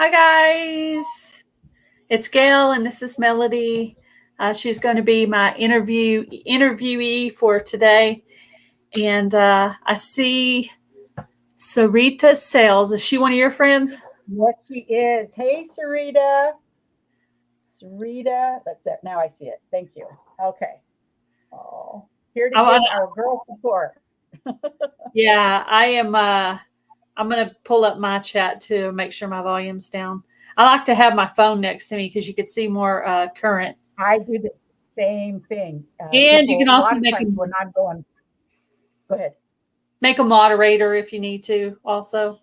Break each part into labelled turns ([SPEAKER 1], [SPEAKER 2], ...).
[SPEAKER 1] Hi, guys. It's Gail, and this is Melody. She's going to be my interviewee for today. And I see Sarita Sales. Is she one of your friends?
[SPEAKER 2] Yes, she is. Hey, Sarita. That's it. Now I see it. Thank you. Okay. Oh, here to give our girl support.
[SPEAKER 1] Yeah, I am. I'm going to pull up my chat to make sure my volume's down. I like to have my phone next to me because you could see more current.
[SPEAKER 2] I do the same thing.
[SPEAKER 1] And you can also make
[SPEAKER 2] when I'm going. Go ahead.
[SPEAKER 1] Make a moderator if you need to. Also.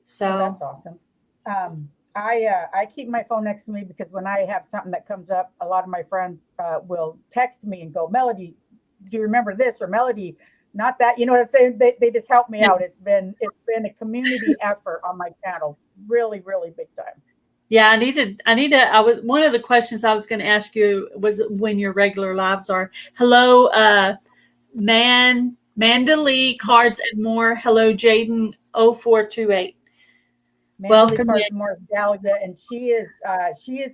[SPEAKER 1] So
[SPEAKER 2] that's awesome. I keep my phone next to me because when I have something that comes up, a lot of my friends will text me and go, Melody, do you remember this? Or Melody, not that. You know what I'm saying? They just help me out. It's been a community effort on my channel, really, really big time.
[SPEAKER 1] Yeah, I needed. One of the questions I was going to ask you was when your regular lives are. Hello, Mandalee Cards and More. Hello, Jaden 0428.
[SPEAKER 2] Welcome in, more Dahlia, and she is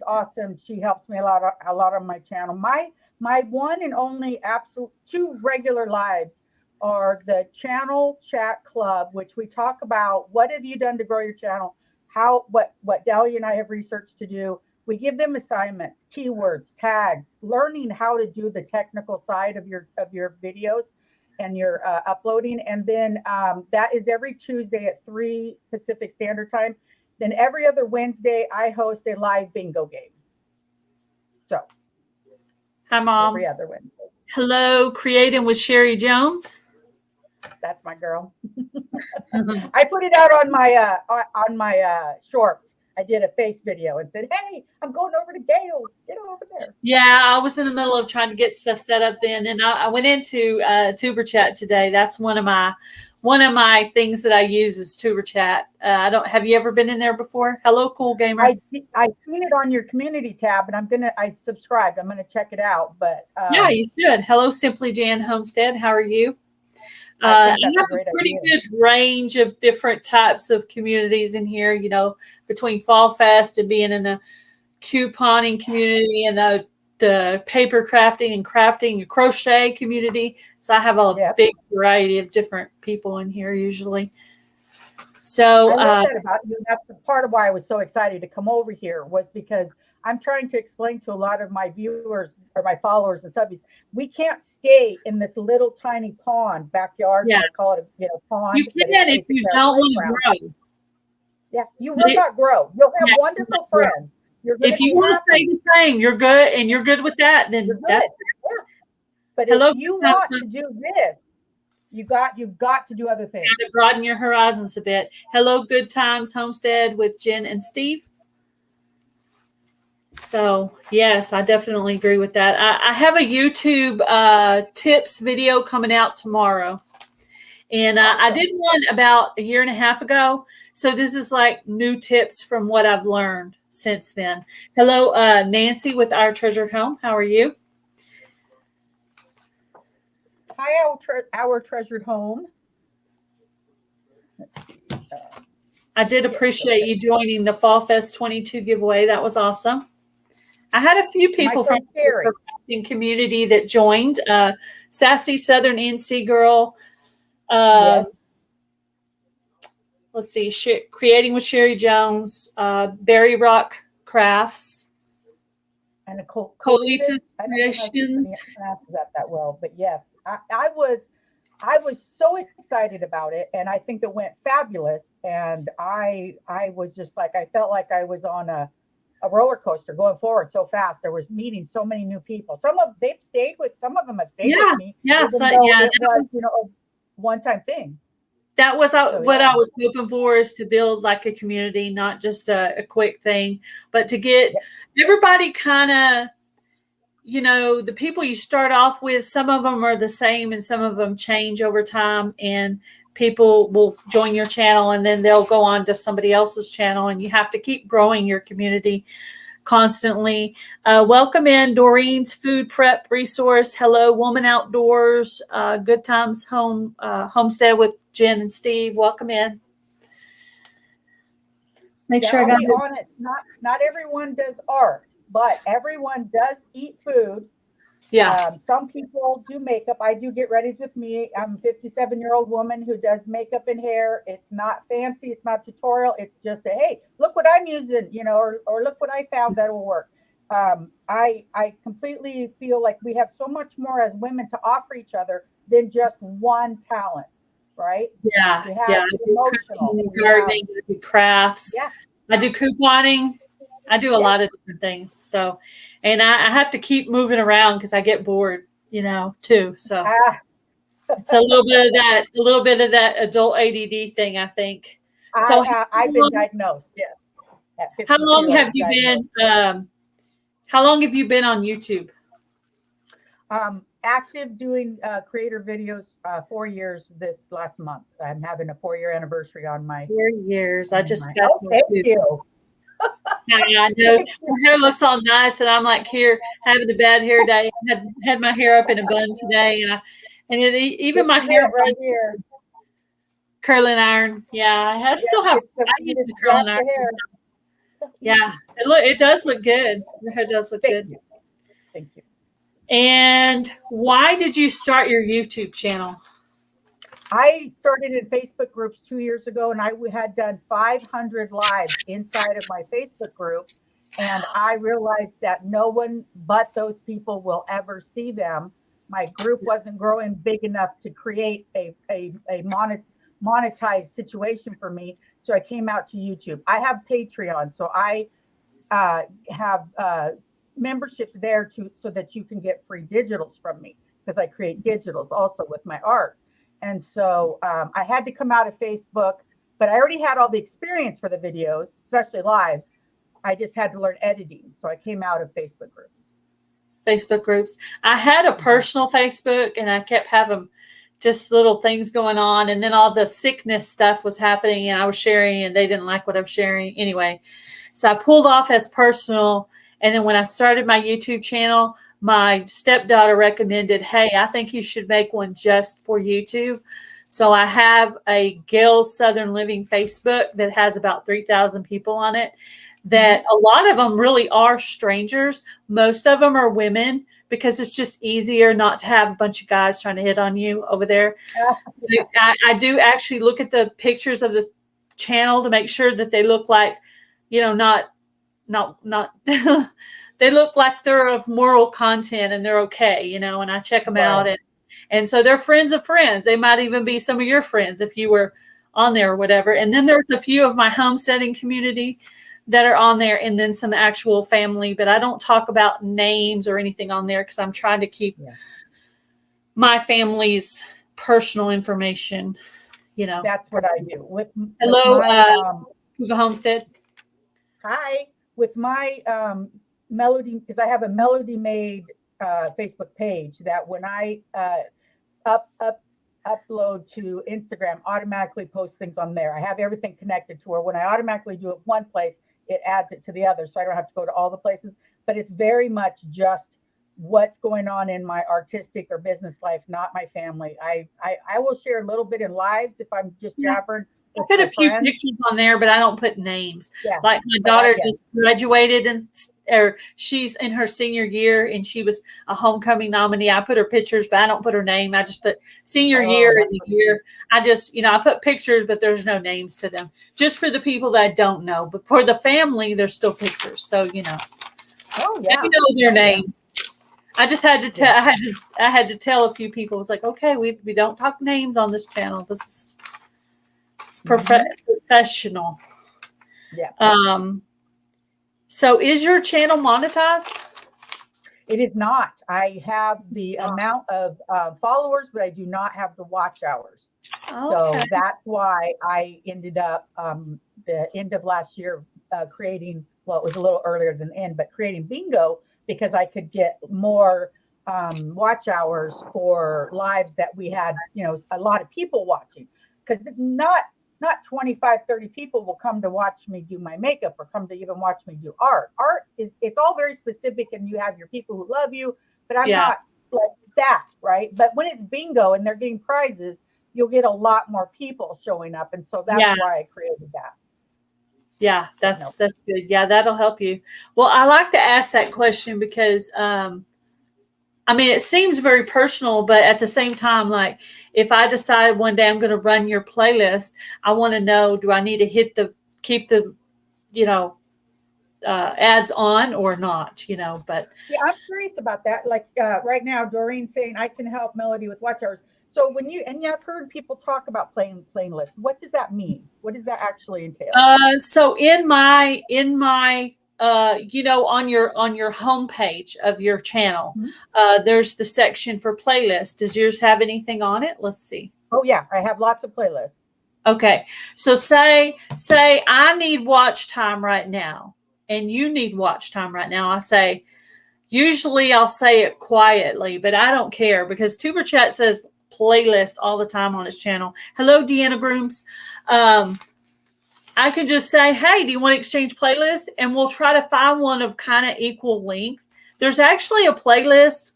[SPEAKER 2] awesome. She helps me a lot on my channel. My one and only absolute two regular lives are the channel chat club, which we talk about what have you done to grow your channel, what Dahlia and I have researched to do. We give them assignments, keywords, tags, learning how to do the technical side of your videos and your uploading. And then that is every Tuesday at 3 Pacific Standard Time. Then every other Wednesday, I host a live bingo game. So,
[SPEAKER 1] hi, Mom.
[SPEAKER 2] Every other Wednesday.
[SPEAKER 1] Hello, Creating with Sherry Jones.
[SPEAKER 2] That's my girl. I put it out on my shorts. I did a face video and said, hey, I'm going over to Gail's. Get over there.
[SPEAKER 1] Yeah, I was in the middle of trying to get stuff set up then. And I went into Tuber Chat today. That's one of my things that I use is Tuber Chat. Have you ever been in there before? Hello, Cool Gamer.
[SPEAKER 2] I've seen it on your community tab and I subscribed. I'm going to check it out. But
[SPEAKER 1] yeah, you should. Hello, Simply Jan Homestead. How are you? I have a pretty good range of different types of communities in here, between Fall Fest and being in the couponing community and the paper crafting and crochet community. So I have a big variety of different people in here usually. So
[SPEAKER 2] I love that about you. That's part of why I was so excited to come over here was because I'm trying to explain to a lot of my viewers or my followers and subbies, we can't stay in this little tiny pond, backyard.
[SPEAKER 1] Yeah.
[SPEAKER 2] I call it a pond.
[SPEAKER 1] You can if you don't want to grow.
[SPEAKER 2] Yeah, you will not grow. You'll have wonderful friends.
[SPEAKER 1] If you want to stay the same, you're good, and you're good with that, then that's
[SPEAKER 2] good. Yeah. But if you want to do this, you've got to do other things.
[SPEAKER 1] To broaden your horizons a bit. Hello, Good Times Homestead with Jen and Steve. So, yes, I definitely agree with that. I have a YouTube tips video coming out tomorrow. And I did one about a year and a half ago. So this is like new tips from what I've learned since then. Hello, Nancy with Our Treasured Home. How are you?
[SPEAKER 2] Hi, Our Treasured Home.
[SPEAKER 1] I did appreciate you joining the Fall Fest 22 giveaway. That was awesome. I had a few people from the crafting community that joined. Sassy Southern NC Girl.
[SPEAKER 2] Yes.
[SPEAKER 1] Let's see. Creating with Sherry Jones. Berry Rock Crafts.
[SPEAKER 2] And a
[SPEAKER 1] Colitas Creations.
[SPEAKER 2] I don't know that well, but yes, I was so excited about it, and I think it went fabulous. And I was just like, I felt like I was on a roller coaster going forward so fast. There was meeting so many new people. Some of them have stayed with me.
[SPEAKER 1] Yes,
[SPEAKER 2] it was a one-time thing.
[SPEAKER 1] That was what I was hoping for, is to build like a community, not just a quick thing, but to get everybody kind of, the people you start off with, some of them are the same and some of them change over time, and people will join your channel and then they'll go on to somebody else's channel, and you have to keep growing your community constantly. Welcome in Doreen's Food Prep Resource. Hello, Woman Outdoors, Good Times Homestead with Jen and Steve. Welcome in. Make sure I
[SPEAKER 2] I'll
[SPEAKER 1] got
[SPEAKER 2] be
[SPEAKER 1] it.
[SPEAKER 2] honest. Not everyone does art, but everyone does eat food.
[SPEAKER 1] Yeah.
[SPEAKER 2] Some people do makeup. I do get readies with me. I'm a 57-year-old woman who does makeup and hair. It's not fancy. It's not tutorial. It's just a, hey, look what I'm using, or look what I found that will work. I completely feel like we have so much more as women to offer each other than just one talent, right?
[SPEAKER 1] Yeah.
[SPEAKER 2] We have
[SPEAKER 1] Yeah. I do
[SPEAKER 2] emotional.
[SPEAKER 1] cooking, gardening, I do crafts.
[SPEAKER 2] Yeah.
[SPEAKER 1] I do couponing. I do a
[SPEAKER 2] Yes.
[SPEAKER 1] lot of different things. So, and I have to keep moving around because I get bored, too. So it's a little bit of that adult ADD thing, I think. So
[SPEAKER 2] I've been diagnosed. Yes. At
[SPEAKER 1] how
[SPEAKER 2] 52,
[SPEAKER 1] long
[SPEAKER 2] I
[SPEAKER 1] have
[SPEAKER 2] was
[SPEAKER 1] you
[SPEAKER 2] diagnosed.
[SPEAKER 1] been, how long have you been on YouTube?
[SPEAKER 2] Active doing creator videos 4 years this last month. I'm having a 4-year anniversary on my
[SPEAKER 1] 4 years. I just
[SPEAKER 2] my
[SPEAKER 1] passed
[SPEAKER 2] oh,
[SPEAKER 1] my
[SPEAKER 2] thank
[SPEAKER 1] tooth.
[SPEAKER 2] you.
[SPEAKER 1] I know my hair looks all nice, and I'm like here having a bad hair day. I had my hair up in a bun today, even
[SPEAKER 2] This
[SPEAKER 1] my
[SPEAKER 2] is
[SPEAKER 1] hair
[SPEAKER 2] it right here.
[SPEAKER 1] curling iron. Yeah, I still have. I
[SPEAKER 2] You
[SPEAKER 1] use
[SPEAKER 2] just
[SPEAKER 1] the
[SPEAKER 2] grab
[SPEAKER 1] curling iron.
[SPEAKER 2] the hair. So
[SPEAKER 1] Yeah,
[SPEAKER 2] easy.
[SPEAKER 1] it does look good. Your hair does look
[SPEAKER 2] Thank
[SPEAKER 1] good.
[SPEAKER 2] you. Thank you.
[SPEAKER 1] And why did you start your YouTube channel?
[SPEAKER 2] I started in Facebook groups 2 years ago, and I had done 500 lives inside of my Facebook group. And I realized that no one but those people will ever see them. My group wasn't growing big enough to create a monetized situation for me. So I came out to YouTube. I have Patreon, so I have memberships there so that you can get free digitals from me, because I create digitals also with my art. And so I had to come out of Facebook, but I already had all the experience for the videos, especially lives. I just had to learn editing. So I came out of Facebook groups.
[SPEAKER 1] Facebook groups. I had a personal Facebook, and I kept having just little things going on. And then all the sickness stuff was happening, and I was sharing, and they didn't like what I'm sharing anyway. So I pulled off as personal. And then when I started my YouTube channel, my stepdaughter recommended, hey, I think you should make one just for YouTube. So I have a Gail Southern Living Facebook that has about 3,000 people on it, that a lot of them really are strangers. Most of them are women, because it's just easier not to have a bunch of guys trying to hit on you over there. I do actually look at the pictures of the channel to make sure that they look like, not they look like they're of moral content and they're okay, and I check them out. And so they're friends of friends. They might even be some of your friends if you were on there or whatever. And then there's a few of my homesteading community that are on there, and then some actual family, but I don't talk about names or anything on there because I'm trying to keep my family's personal information,
[SPEAKER 2] That's what I do.
[SPEAKER 1] Hello, Cougar Homestead.
[SPEAKER 2] Hi. With my Melodi, because I have a Melodi Made Facebook page that when I upload to Instagram, automatically post things on there. I have everything connected to where when I automatically do it one place, it adds it to the other. So I don't have to go to all the places, but it's very much just what's going on in my artistic or business life, not my family. I will share a little bit in lives if I'm just jabbering.
[SPEAKER 1] I put a few pictures on there, but I don't put names.
[SPEAKER 2] Yeah,
[SPEAKER 1] like my daughter just graduated, or she's in her senior year, and she was a homecoming nominee. I put her pictures, but I don't put her name. I just put senior year and the year. I just, I put pictures, but there's no names to them, just for the people that I don't know. But for the family, there's still pictures. So,
[SPEAKER 2] Oh yeah.
[SPEAKER 1] I know their name. I just had to tell. I had to tell a few people. It's like, okay, we don't talk names on this channel. This is professional.
[SPEAKER 2] Yeah.
[SPEAKER 1] So is your channel monetized?
[SPEAKER 2] It is not. I have the amount of followers, but I do not have the watch hours. So that's why I ended up the end of last year creating, well, it was a little earlier than the end, but creating Bingo, because I could get more watch hours for lives that we had, a lot of people watching, because not 25, 30 people will come to watch me do my makeup or come to even watch me do art. Art it's all very specific, and you have your people who love you, but I'm not like that, right? But when it's Bingo and they're getting prizes, you'll get a lot more people showing up. And so that's why I created that.
[SPEAKER 1] Yeah, that's good. Yeah, that'll help you. Well, I like to ask that question because I mean, it seems very personal, but at the same time, like if I decide one day I'm going to run your playlist, I want to know, do I need to keep the, ads on or not, but.
[SPEAKER 2] Yeah, I'm curious about that. Like right now, Doreen's saying I can help Melody with watch hours. So I've heard people talk about playlists. What does that mean? What does that actually entail?
[SPEAKER 1] So in my on your homepage of your channel, there's the section for playlist. Does yours have anything on it? Let's see.
[SPEAKER 2] Oh yeah, I have lots of playlists.
[SPEAKER 1] Okay. So say I need watch time right now and you need watch time right now. Usually I'll say it quietly, but I don't care because Tuber Chat says playlist all the time on his channel. Hello, Deanna Brooms. I can just say, hey, do you want to exchange playlists? And we'll try to find one of kind of equal length. There's actually a playlist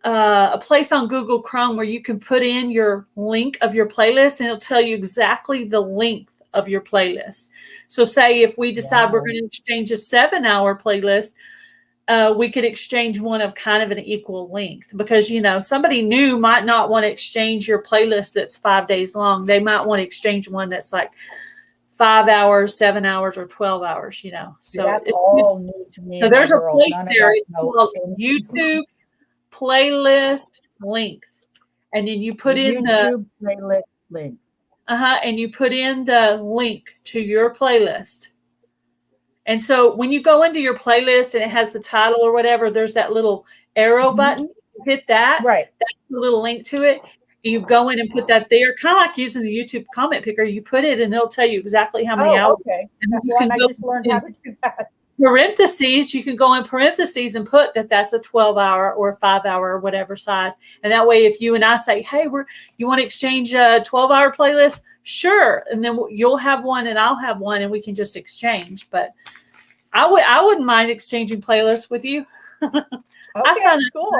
[SPEAKER 1] a place on Google Chrome where you can put in your link of your playlist and it'll tell you exactly the length of your playlist. So say if we decide we're going to exchange a 7-hour playlist, we could exchange one of kind of an equal length because, somebody new might not want to exchange your playlist that's 5 days long. They might want to exchange one that's like 5 hours, 7 hours, or 12 hours, So
[SPEAKER 2] that's all new to me.
[SPEAKER 1] So there's a place there. It's called YouTube playlist length. And then you put in
[SPEAKER 2] YouTube playlist link.
[SPEAKER 1] And you put in the link to your playlist. And so when you go into your playlist and it has the title or whatever, there's that little arrow button. You hit that.
[SPEAKER 2] Right.
[SPEAKER 1] That's a little link to it. You go in and put that there, kind of like using the YouTube comment picker. You put it and it'll tell you exactly how many hours.
[SPEAKER 2] Okay. And I just learned how to do that.
[SPEAKER 1] Parentheses, you can go in parentheses and put that's a 12-hour or a 5-hour or whatever size. And that way, if you and I say, hey, you want to exchange a 12-hour playlist? Sure. And then you'll have one and I'll have one and we can just exchange. But I wouldn't mind exchanging playlists with you.
[SPEAKER 2] Okay, cool.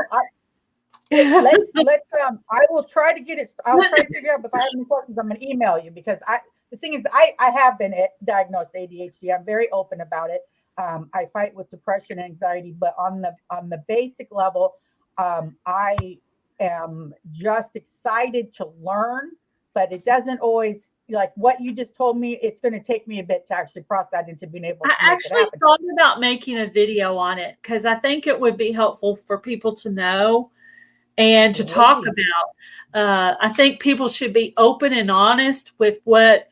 [SPEAKER 2] I will try to get it. I'll try to figure out if I have any questions. I'm going to email you because the thing is, I have been diagnosed ADHD. I'm very open about it. I fight with depression and anxiety, but on the basic level, I am just excited to learn, but it doesn't always, like what you just told me, it's going to take me a bit to actually process that into being able to
[SPEAKER 1] I actually thought about making a video on it because I think it would be helpful for people to know and to talk about. I think people should be open and honest with what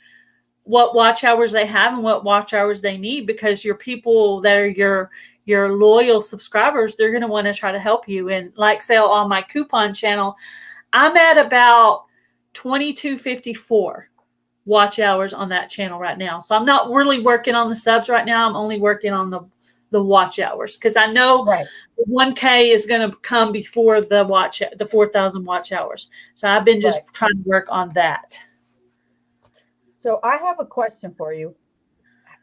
[SPEAKER 1] watch hours they have and what watch hours they need, because your people that are your loyal subscribers, they're going to want to try to help you. And like say on my coupon channel, I'm at about 2254 watch hours on that channel right now. So I'm not really working on the subs right now. I'm only working on the watch hours because I know 1K is going to come before the 4,000 watch hours. So I've been just trying to work on that.
[SPEAKER 2] So I have a question for you.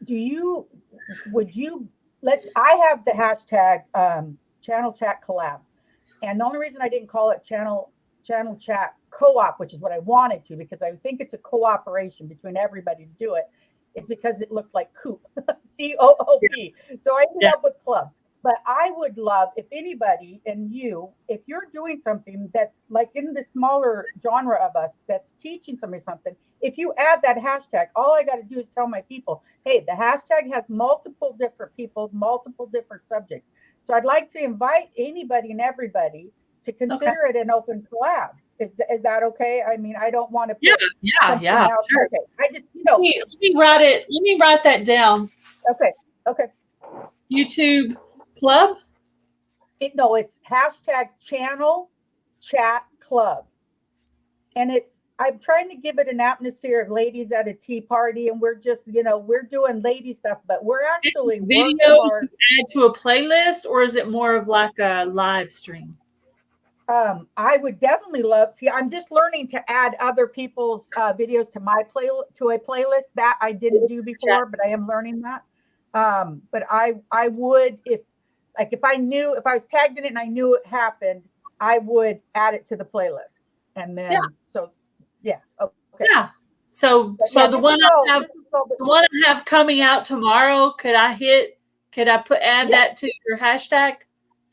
[SPEAKER 2] I have the hashtag channel chat collab. And the only reason I didn't call it channel chat co-op, which is what I wanted to, because I think it's a cooperation between everybody to do it, is because it looked like Coop, COOP. So I ended up with club. But I would love if anybody, and if you're doing something that's like in the smaller genre of us, that's teaching somebody something, if you add that hashtag, all I got to do is tell my people, hey, the hashtag has multiple different people, multiple different subjects. So I'd like to invite anybody and everybody to consider it an open collab. Is that okay? I mean, I don't want to put
[SPEAKER 1] yeah, sure.
[SPEAKER 2] Okay. I just
[SPEAKER 1] let me write it. Let me write that down.
[SPEAKER 2] Okay.
[SPEAKER 1] YouTube club?
[SPEAKER 2] It's hashtag channel chat club. And I'm trying to give it an atmosphere of ladies at a tea party, and we're just, we're doing lady stuff, but we're actually
[SPEAKER 1] videos you add to a playlist, or is it more of like a live stream?
[SPEAKER 2] I would definitely I'm just learning to add other people's videos to a playlist that I didn't do before, but I am learning that. But I would, if I was tagged in it and I knew it happened, I would add it to the playlist. And then, okay.
[SPEAKER 1] Yeah. So the one I have, the one I have coming out tomorrow, could I add that to your hashtag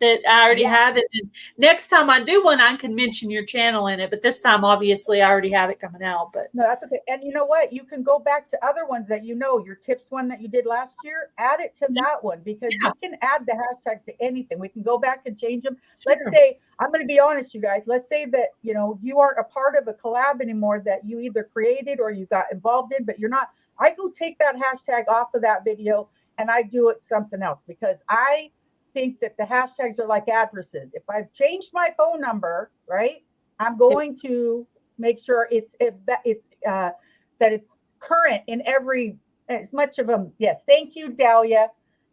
[SPEAKER 1] that I already have it? And next time I do one, I can mention your channel in it. But this time, obviously, I already have it coming out. But
[SPEAKER 2] no, that's okay. And you know what? You can go back to other ones that your tips one that you did last year, add it to that one, because we can add the hashtags to anything. We can go back and change them. Sure. Let's say, I'm going to be honest, you guys, let's say that, you aren't a part of a collab anymore that you either created or you got involved in, but you're not. I go take that hashtag off of that video and I do it something else, because I think that the hashtags are like addresses. If I've changed my phone number, right, I'm going to make sure that it's current in every, as much of them. Yes, thank you, Dahlia.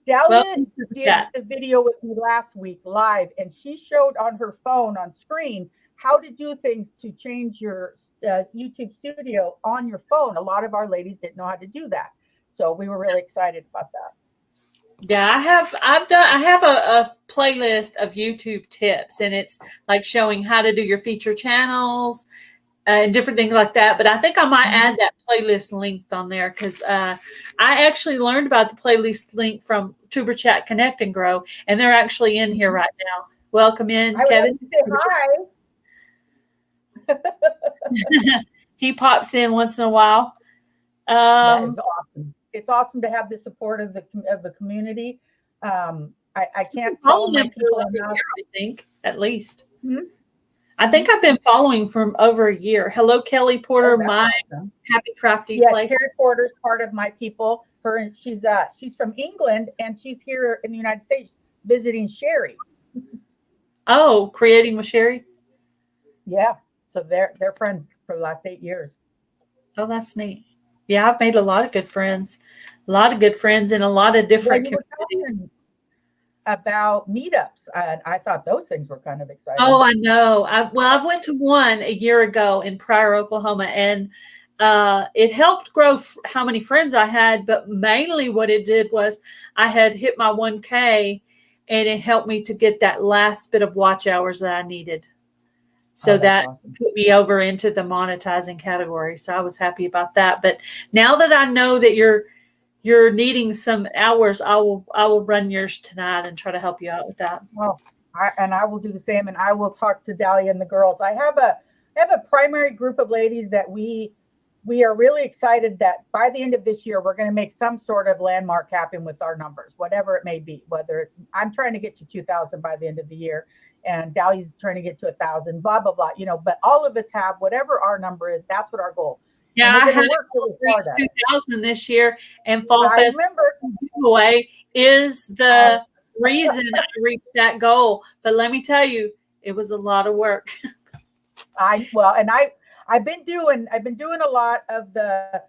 [SPEAKER 2] Dahlia did the video with me last week live, and she showed on her phone on screen how to do things to change your YouTube studio on your phone. A lot of our ladies didn't know how to do that, so we were really excited about that.
[SPEAKER 1] Yeah, I have a playlist of YouTube tips, and it's like showing how to do your feature channels and different things like that. But I think I might add that playlist link on there, because I actually learned about the playlist link from Tuber Chat Connect and Grow, and they're actually in here right now. Welcome in, Kevin.
[SPEAKER 2] Say hi.
[SPEAKER 1] He pops in once in a while.
[SPEAKER 2] That is awesome. It's awesome to have the support of the community. I can't tell my people enough.
[SPEAKER 1] I think at least. I think I've been following from over a year. Hello, Kelly Porter, my awesome. Happy Crafty place.
[SPEAKER 2] Carrie Porter's part of my people. She's from England, and she's here in the United States visiting Sherry.
[SPEAKER 1] Oh, creating with Sherry?
[SPEAKER 2] Yeah. So they're friends for the last 8 years.
[SPEAKER 1] Oh, that's neat. Yeah, I've made a lot of good friends. A lot of good friends in a lot of different communities.
[SPEAKER 2] About meetups, and I thought those things were kind of exciting.
[SPEAKER 1] Oh, I know. I've went to one a year ago in Pryor, Oklahoma, and it helped grow how many friends I had. But mainly, what it did was I had hit my 1K, and it helped me to get that last bit of watch hours that I needed. So that awesome. Put me over into the monetizing category. So I was happy about that. But now that I know that you're needing some hours, I will run yours tonight and try to help you out with that.
[SPEAKER 2] Well, I will do the same, and I will talk to Dahlia and the girls. I have a primary group of ladies that we are really excited that by the end of this year, we're going to make some sort of landmark happen with our numbers, whatever it may be, whether it's, I'm trying to get to 2,000 by the end of the year, and Dahlia's trying to get to 1,000, blah, blah, blah, but all of us have whatever our number is. That's what our goal.
[SPEAKER 1] Yeah, I had reached 2,000 this year, and Fall Fest giveaway is the reason I reached that goal. But let me tell you, it was a lot of work.
[SPEAKER 2] I've been doing a lot of the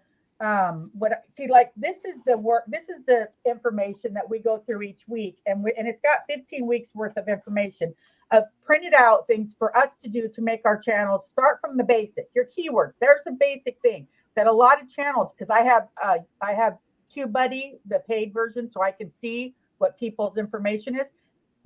[SPEAKER 2] this is the work, this is the information that we go through each week, and it's got 15 weeks worth of information of printed out things for us to do to make our channels start from the basic. Your keywords, there's a basic thing that a lot of channels, because I have TubeBuddy, the paid version, so I can see what people's information is.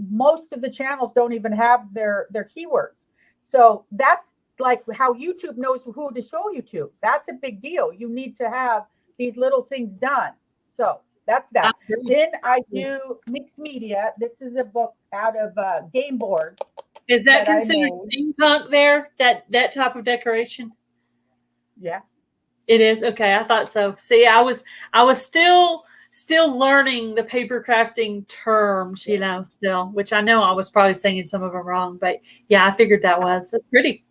[SPEAKER 2] Most of the channels don't even have their keywords. So that's like how YouTube knows who to show you to. That's a big deal. You need to have these little things done. So that's that. Then I do mixed media. This is a book out of game boards.
[SPEAKER 1] Is that considered steampunk there? That type of decoration?
[SPEAKER 2] Yeah.
[SPEAKER 1] It is? Okay, I thought so. See, I was still learning the paper crafting terms, still, which I know I was probably saying some of them wrong, but yeah, I figured that was. That's pretty.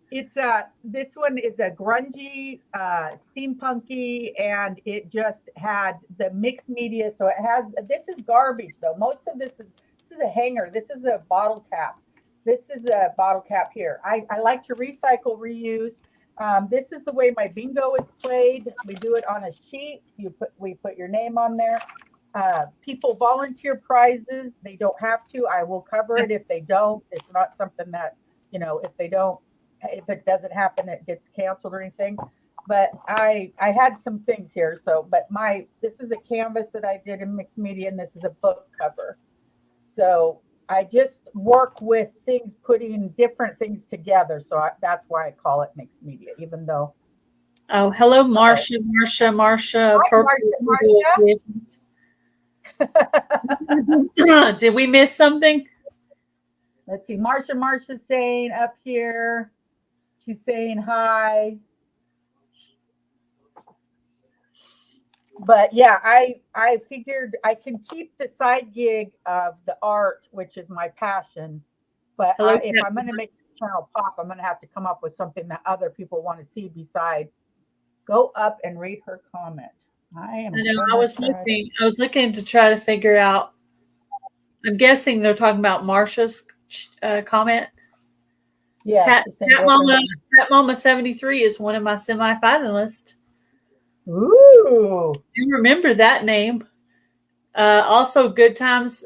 [SPEAKER 2] This one is a grungy, steampunky, and it just had the mixed media. So it has, this is garbage though. Most of this is a hanger. This is a bottle cap. This is a bottle cap here. I like to recycle, reuse. This is the way my bingo is played. We do it on a sheet. We put your name on there. People volunteer prizes. They don't have to. I will cover it if they don't. It's not something that, if it doesn't happen, it gets canceled or anything. But I had some things here. So, but this is a canvas that I did in mixed media, and this is a book cover. So I just work with things, putting different things together. So that's why I call it mixed media, even though
[SPEAKER 1] Oh, hello, Marcia. Marcia.
[SPEAKER 2] Hi, Marcia.
[SPEAKER 1] Did we miss something?
[SPEAKER 2] Let's see. Marcia's saying up here. She's saying hi. But yeah, I figured I can keep the side gig of the art, which is my passion. But if I'm going to make this channel pop, I'm going to have to come up with something that other people want to see besides go up and read her comment. I was
[SPEAKER 1] looking to try to figure out. I'm guessing they're talking about Marcia's comment.
[SPEAKER 2] Yeah.
[SPEAKER 1] Tat Mama 73 is one of my semifinalists.
[SPEAKER 2] Ooh.
[SPEAKER 1] You remember that name. Also, Good Times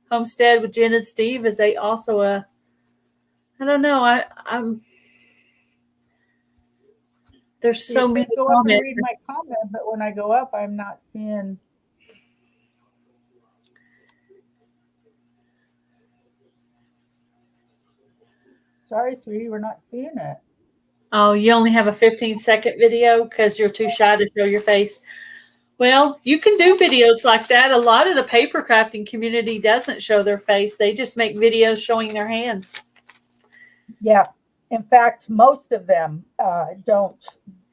[SPEAKER 1] Homestead with Jen and Steve is I don't know. I'm there's so many
[SPEAKER 2] go comments. Up and read my comment, but when I go up, I'm not seeing. Sorry, sweetie, we're not seeing it.
[SPEAKER 1] Oh, you only have a 15-second video because you're too shy to show your face. Well, you can do videos like that. A lot of the paper crafting community doesn't show their face. They just make videos showing their hands.
[SPEAKER 2] Yeah. In fact, most of them don't,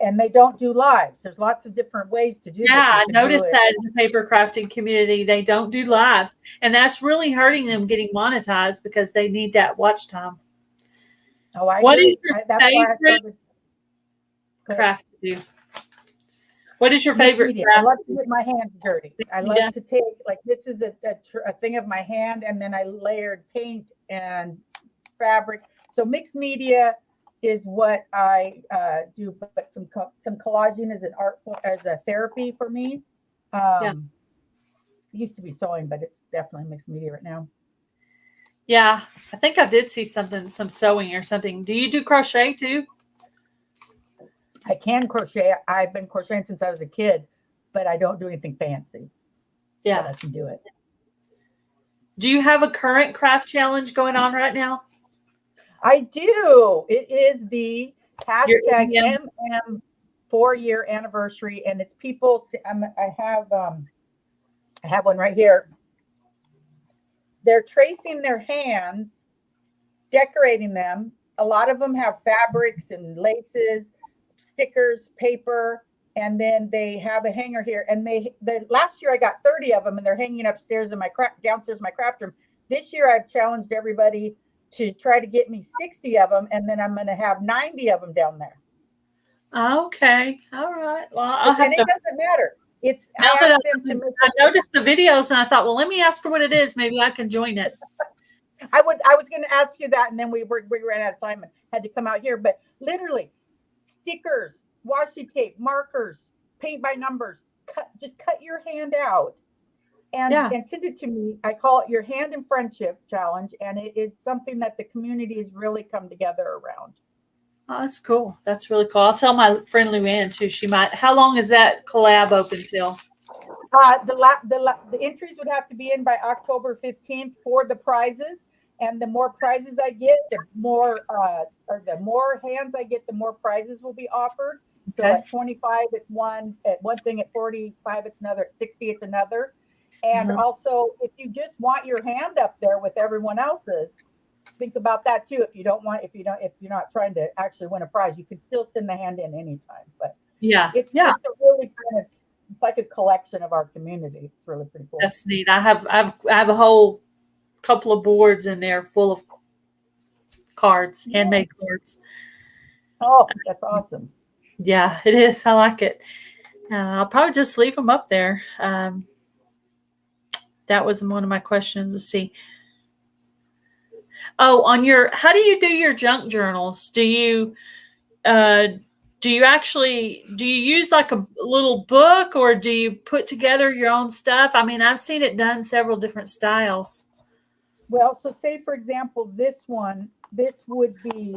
[SPEAKER 2] and they don't do lives. There's lots of different ways to do this.
[SPEAKER 1] Yeah, I noticed that in the paper crafting community, they don't do lives. And that's really hurting them getting monetized because they need that watch time.
[SPEAKER 2] Oh, I
[SPEAKER 1] what
[SPEAKER 2] agree.
[SPEAKER 1] Is your favorite craft to do? What is your favorite craft?
[SPEAKER 2] I love to get my hands dirty. I love to take, like, this is a thing of my hand, and then I layered paint and fabric. So mixed media is what I do, but some collaging is an art, as a therapy for me. It used to be sewing, but it's definitely mixed media right now.
[SPEAKER 1] Yeah, I think I did see some sewing or something. Do you do crochet too?
[SPEAKER 2] I can crochet. I've been crocheting since I was a kid, but I don't do anything fancy.
[SPEAKER 1] Yeah,
[SPEAKER 2] I can do it.
[SPEAKER 1] Do you have a current craft challenge going on right now?
[SPEAKER 2] I do. It is the hashtag MM 4-year anniversary, and it's people. I have one right here. They're tracing their hands, decorating them. A lot of them have fabrics and laces, stickers, paper, and then they have a hanger here. And the last year I got 30 of them, and they're hanging upstairs in downstairs in my craft room. This year I've challenged everybody to try to get me 60 of them, and then I'm going to have 90 of them down there.
[SPEAKER 1] Okay, all right. Well,
[SPEAKER 2] it doesn't matter. It's
[SPEAKER 1] I noticed the videos, and I thought, well, let me ask her what it is. Maybe I can join it.
[SPEAKER 2] I was going to ask you that, and then we ran out of time and had to come out here. But literally, stickers, washi tape, markers, paint by numbers. Just cut your hand out and send it to me. I call it your hand and friendship challenge, and it is something that the community has really come together around.
[SPEAKER 1] Oh, that's cool. That's really cool. I'll tell my friend Luann too. She might. How long is that collab open till?
[SPEAKER 2] The entries would have to be in by October 15th for the prizes, and the more prizes I get, the more hands I get, the more prizes will be offered. So at 25, it's one. At one thing, at 45, it's another. At 60, it's another. And also, if you just want your hand up there with everyone else's, think about that too. If you're not trying to actually win a prize, you can still send the hand in anytime. But it's a really kind of, it's like a collection of our community. It's really pretty cool.
[SPEAKER 1] That's neat. I have a whole couple of boards in there full of cards, handmade cards.
[SPEAKER 2] Oh, that's awesome.
[SPEAKER 1] Yeah, it is. I like it. I'll probably just leave them up there. That was one of my questions. Let's see. Oh, how do you do your junk journals? Do you use like a little book, or do you put together your own stuff? I mean, I've seen it done several different styles.
[SPEAKER 2] Well, so say for example, this would be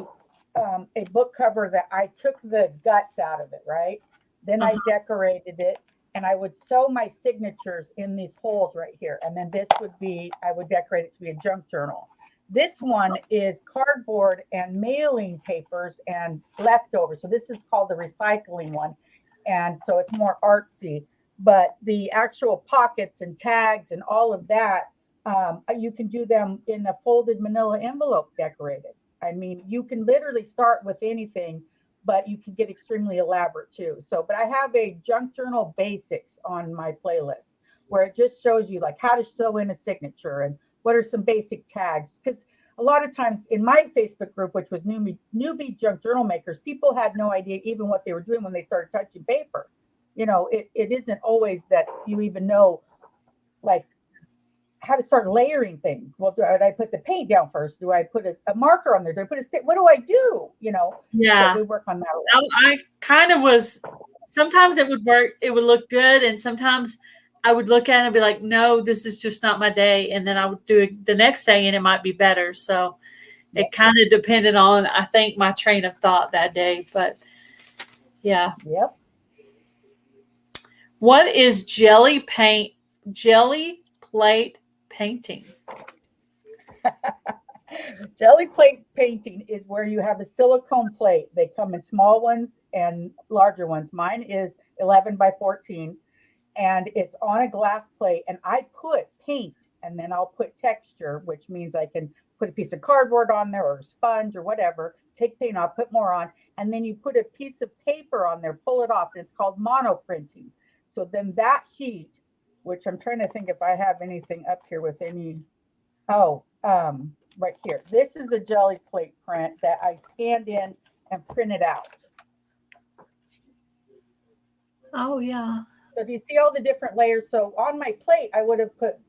[SPEAKER 2] a book cover that I took the guts out of it, right? Then I decorated it, and I would sew my signatures in these holes right here. And then this would be, I would decorate it to be a junk journal. This one is cardboard and mailing papers and leftovers. So this is called the recycling one. And so it's more artsy, but the actual pockets and tags and all of that, you can do them in a folded manila envelope decorated. I mean, you can literally start with anything, but you can get extremely elaborate too. So, but I have a junk journal basics on my playlist where it just shows you like how to sew in a signature and what are some basic tags. Because a lot of times in my Facebook group, which was newbie junk journal makers, people had no idea even what they were doing when they started touching paper. You know, it isn't always that you even know like how to start layering things. Well, do I put the paint down first? Do I put a marker on there? Do I put a stick? What do I do? You know,
[SPEAKER 1] yeah.
[SPEAKER 2] So we work on that.
[SPEAKER 1] I kind of was, sometimes it would work, it would look good. And sometimes I would look at it and be like, no, this is just not my day. And then I would do it the next day and it might be better. So it kind of depended on, I think, my train of thought that day. But yeah.
[SPEAKER 2] Yep.
[SPEAKER 1] What is jelly plate painting?
[SPEAKER 2] Jelly plate painting is where you have a silicone plate. They come in small ones and larger ones. Mine is 11 by 14 and it's on a glass plate, and I put paint and then I'll put texture, which means I can put a piece of cardboard on there or a sponge or whatever, take paint off, put more on, and then you put a piece of paper on there, pull it off, and it's called monoprinting. So then that sheet, which I'm trying to think if I have anything up here with any, right here. This is a jelly plate print that I scanned in and printed out.
[SPEAKER 1] Oh yeah.
[SPEAKER 2] So do you see all the different layers? So on my plate, I would have put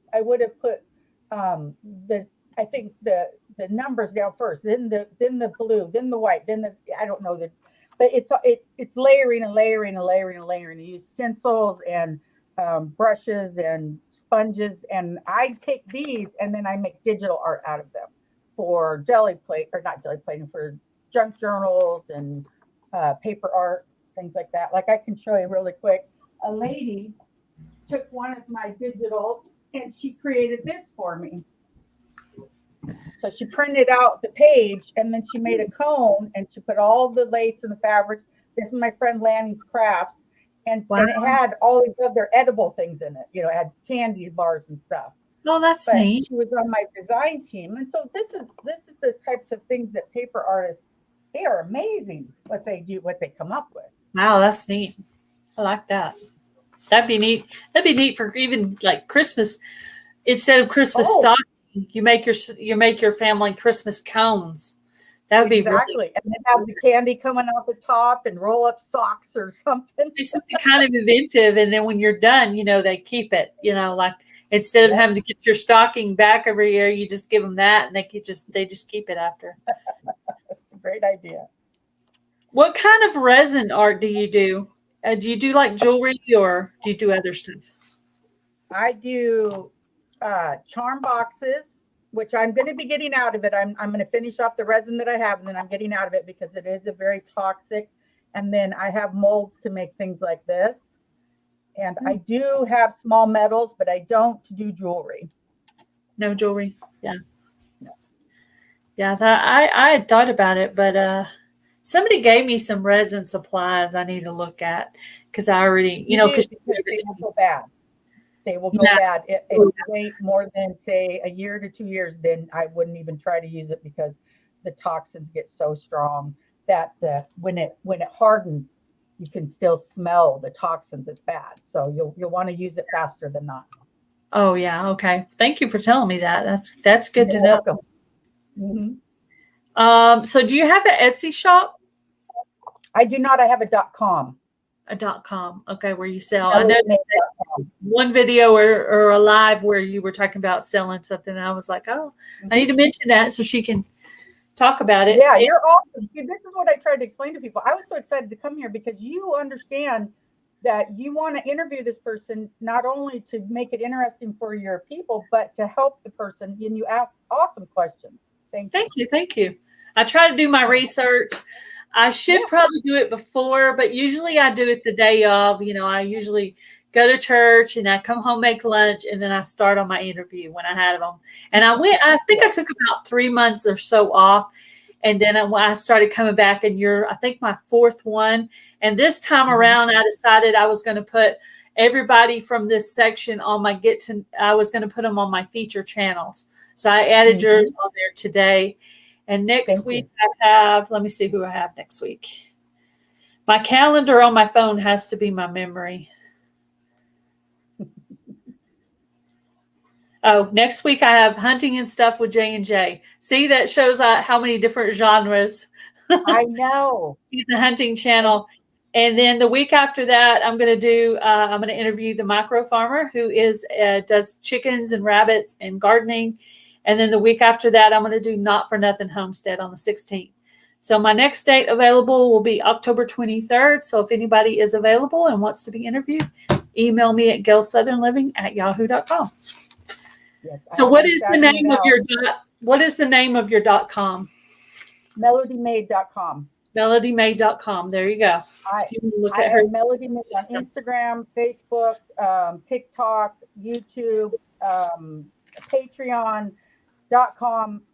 [SPEAKER 2] the numbers down first, then the blue, then the white, then the, I don't know, but it's layering and layering and layering and layering. You use stencils and brushes and sponges, and I take these and then I make digital art out of them for for junk journals and paper art, things like that. Like I can show you really quick. A lady took one of my digitals and she created this for me. So she printed out the page and then she made a cone and she put all the lace and the fabrics. This is my friend Lanny's Crafts. And,
[SPEAKER 1] wow.
[SPEAKER 2] And it had all these other edible things in it. You know, it had candy bars and stuff.
[SPEAKER 1] Oh, that's neat.
[SPEAKER 2] She was on my design team. And so this is the types of things that paper artists, they are amazing what they do, what they come up with.
[SPEAKER 1] Wow, that's neat. I like that. That'd be neat. That'd be neat for even like Christmas. Instead of Christmas stocking, you make your family Christmas cones. That would be
[SPEAKER 2] exactly. And then have the candy coming out the top and roll up socks or something.
[SPEAKER 1] Be something kind of inventive, and then when you're done, they keep it. Like instead of having to get your stocking back every year, you just give them that, and they just keep it after.
[SPEAKER 2] That's a great idea.
[SPEAKER 1] What kind of resin art do you do? Do you do like jewelry, or do you do other stuff?
[SPEAKER 2] I do charm boxes, which I'm going to be getting out of it. I'm going to finish off the resin that I have, and then I'm getting out of it because it is a very toxic. And then I have molds to make things like this. And I do have small metals, but I don't do jewelry.
[SPEAKER 1] No jewelry. Yeah.
[SPEAKER 2] No.
[SPEAKER 1] Yeah. I had thought about it, but somebody gave me some resin supplies I need to look at because I already, because
[SPEAKER 2] they will go bad. They will go bad. If you wait more than, say, a year to 2 years, then I wouldn't even try to use it because the toxins get so strong that when it hardens, you can still smell the toxins. It's bad. So you'll want to use it faster than not.
[SPEAKER 1] Oh, yeah. Okay. Thank you for telling me that. That's good to know.
[SPEAKER 2] Mm-hmm.
[SPEAKER 1] So do you have an Etsy shop?
[SPEAKER 2] I do not. I have a .com.
[SPEAKER 1] A .com. Okay, where you sell. I know one video or a live where you were talking about selling something. And I was like, oh, I need to mention that so she can talk about it.
[SPEAKER 2] Yeah, you're awesome. This is what I tried to explain to people. I was so excited to come here because you understand that you want to interview this person not only to make it interesting for your people, but to help the person. And you ask awesome questions. Thank
[SPEAKER 1] you. I try to do my research. I should probably do it before, but usually I do it the day of. I usually go to church, and I come home, make lunch, and then I start on my interview when I had them. And I think I took about 3 months or so off. And then I started coming back, and you're, I think, my fourth one. And this time around, I decided I was going to put everybody from this section on I was going to put them on my feature channels. So I added yours on there today. And next week I have, let me see who I have next week. My calendar on my phone has to be my memory. Oh, next week I have hunting and stuff with J&J. See, that shows how many different genres.
[SPEAKER 2] I know.
[SPEAKER 1] He's a hunting channel. And then the week after that, I'm going to interview the micro farmer who does chickens and rabbits and gardening. And then the week after that, I'm going to do Not For Nothing Homestead on the 16th. So my next date available will be October 23rd. So if anybody is available and wants to be interviewed, email me at gailsouthernliving@yahoo.com.
[SPEAKER 2] Yes,
[SPEAKER 1] so what is the name of your .com?
[SPEAKER 2] melodimade.com.
[SPEAKER 1] melodimade.com. There you go.
[SPEAKER 2] I have Melodi Made on Instagram, Facebook, TikTok, YouTube, Patreon.com.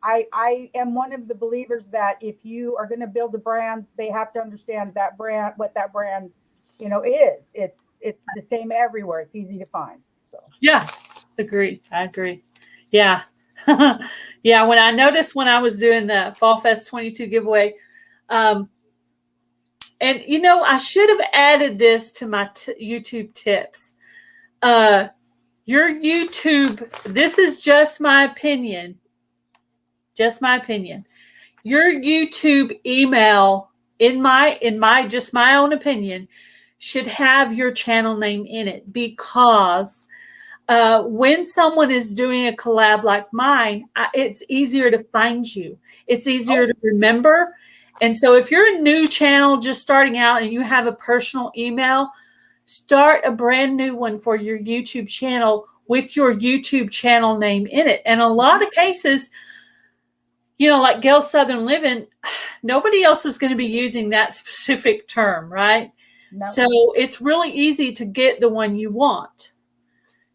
[SPEAKER 2] I am one of the believers that if you are going to build a brand, they have to understand that brand, what that brand, is. It's the same everywhere. It's easy to find. So
[SPEAKER 1] yeah, I agree. Yeah. Yeah. When I noticed when I was doing the Fall Fest 22 giveaway, and I should have added this to my YouTube tips. Your YouTube, this is just my opinion. Just my opinion. Your YouTube email, in my just my own opinion, should have your channel name in it, because when someone is doing a collab like mine, it's easier to find you. It's easier to remember. And so if you're a new channel just starting out and you have a personal email, start a brand new one for your YouTube channel with your YouTube channel name in it. And a lot of cases, like Gail Southern Living, nobody else is going to be using that specific term, right? No. So it's really easy to get the one you want.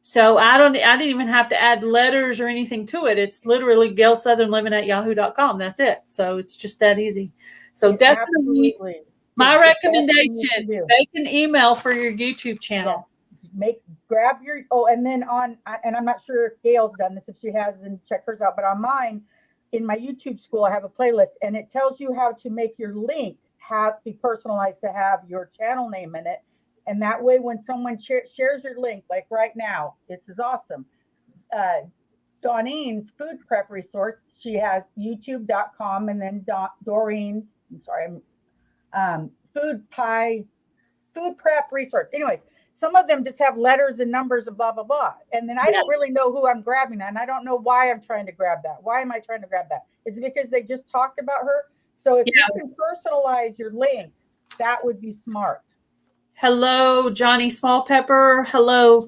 [SPEAKER 1] So I didn't even have to add letters or anything to it. It's literally gailsouthernliving@yahoo.com. That's it. So it's just that easy. So definitely my recommendation, make an email for your YouTube channel.
[SPEAKER 2] Yeah. Grab your, and then and I'm not sure if Gail's done this. If she has, then check hers out. But on mine, in my YouTube school, I have a playlist, and it tells you how to make your link be personalized to have your channel name in it. And that way, when someone shares your link, like right now, this is awesome. Dawneen's food prep resource, she has youtube.com, and then Doreen's, food prep resource. Anyways, some of them just have letters and numbers and blah, blah, blah. And then I don't really know who I'm grabbing, and I don't know why I'm trying to grab that. Why am I trying to grab that? Is it because they just talked about her? So if you can personalize your link, that would be smart.
[SPEAKER 1] Hello, Johnny Small Pepper. Hello,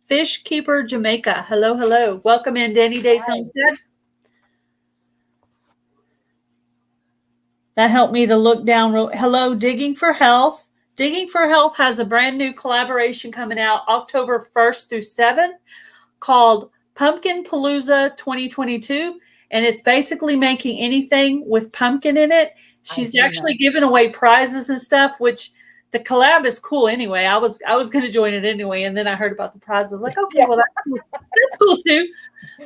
[SPEAKER 1] Fish Keeper Jamaica. Hello, hello. Welcome in, Danny Days Homestead. That helped me to look down. Hello, Digging for Health. Digging for Health has a brand new collaboration coming out October 1st through 7th called Pumpkin Palooza 2022. And it's basically making anything with pumpkin in it. She's actually giving away prizes and stuff, which the collab is cool anyway. I was going to join it anyway. And then I heard about the prizes. Like, okay, well, that's cool too.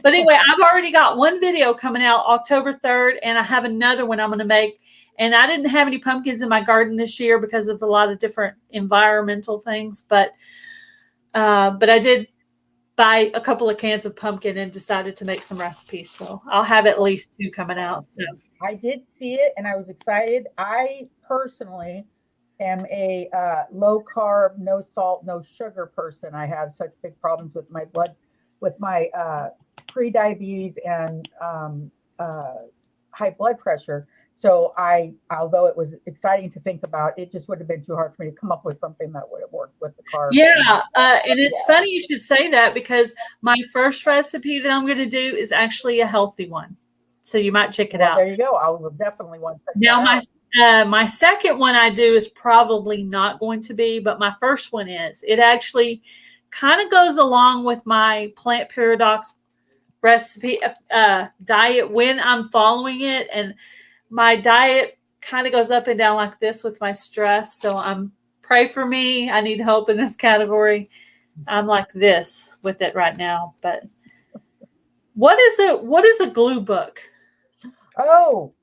[SPEAKER 1] But anyway, I've already got one video coming out October 3rd, and I have another one I'm going to make. And I didn't have any pumpkins in my garden this year because of a lot of different environmental things. But I did buy a couple of cans of pumpkin and decided to make some recipes. So I'll have at least 2 coming out. So
[SPEAKER 2] I did see it, and I was excited. I personally am a low carb, no salt, no sugar person. I have such big problems with my blood, with my pre-diabetes and high blood pressure. So although it was exciting to think about, it just would have been too hard for me to come up with something that would have worked with the carbs.
[SPEAKER 1] Yeah, and it's funny you should say that, because my first recipe that I'm going to do is actually a healthy one. So you might check it out.
[SPEAKER 2] There you go. I will definitely want to check
[SPEAKER 1] now
[SPEAKER 2] that out.
[SPEAKER 1] My second one I do is probably not going to be, but my first one is. It actually kind of goes along with my plant paradox recipe diet when I'm following it, and my diet kind of goes up and down like this with my stress. So pray for me. I need help in this category. I'm like this with it right now. But what is a glue book?
[SPEAKER 2] Oh.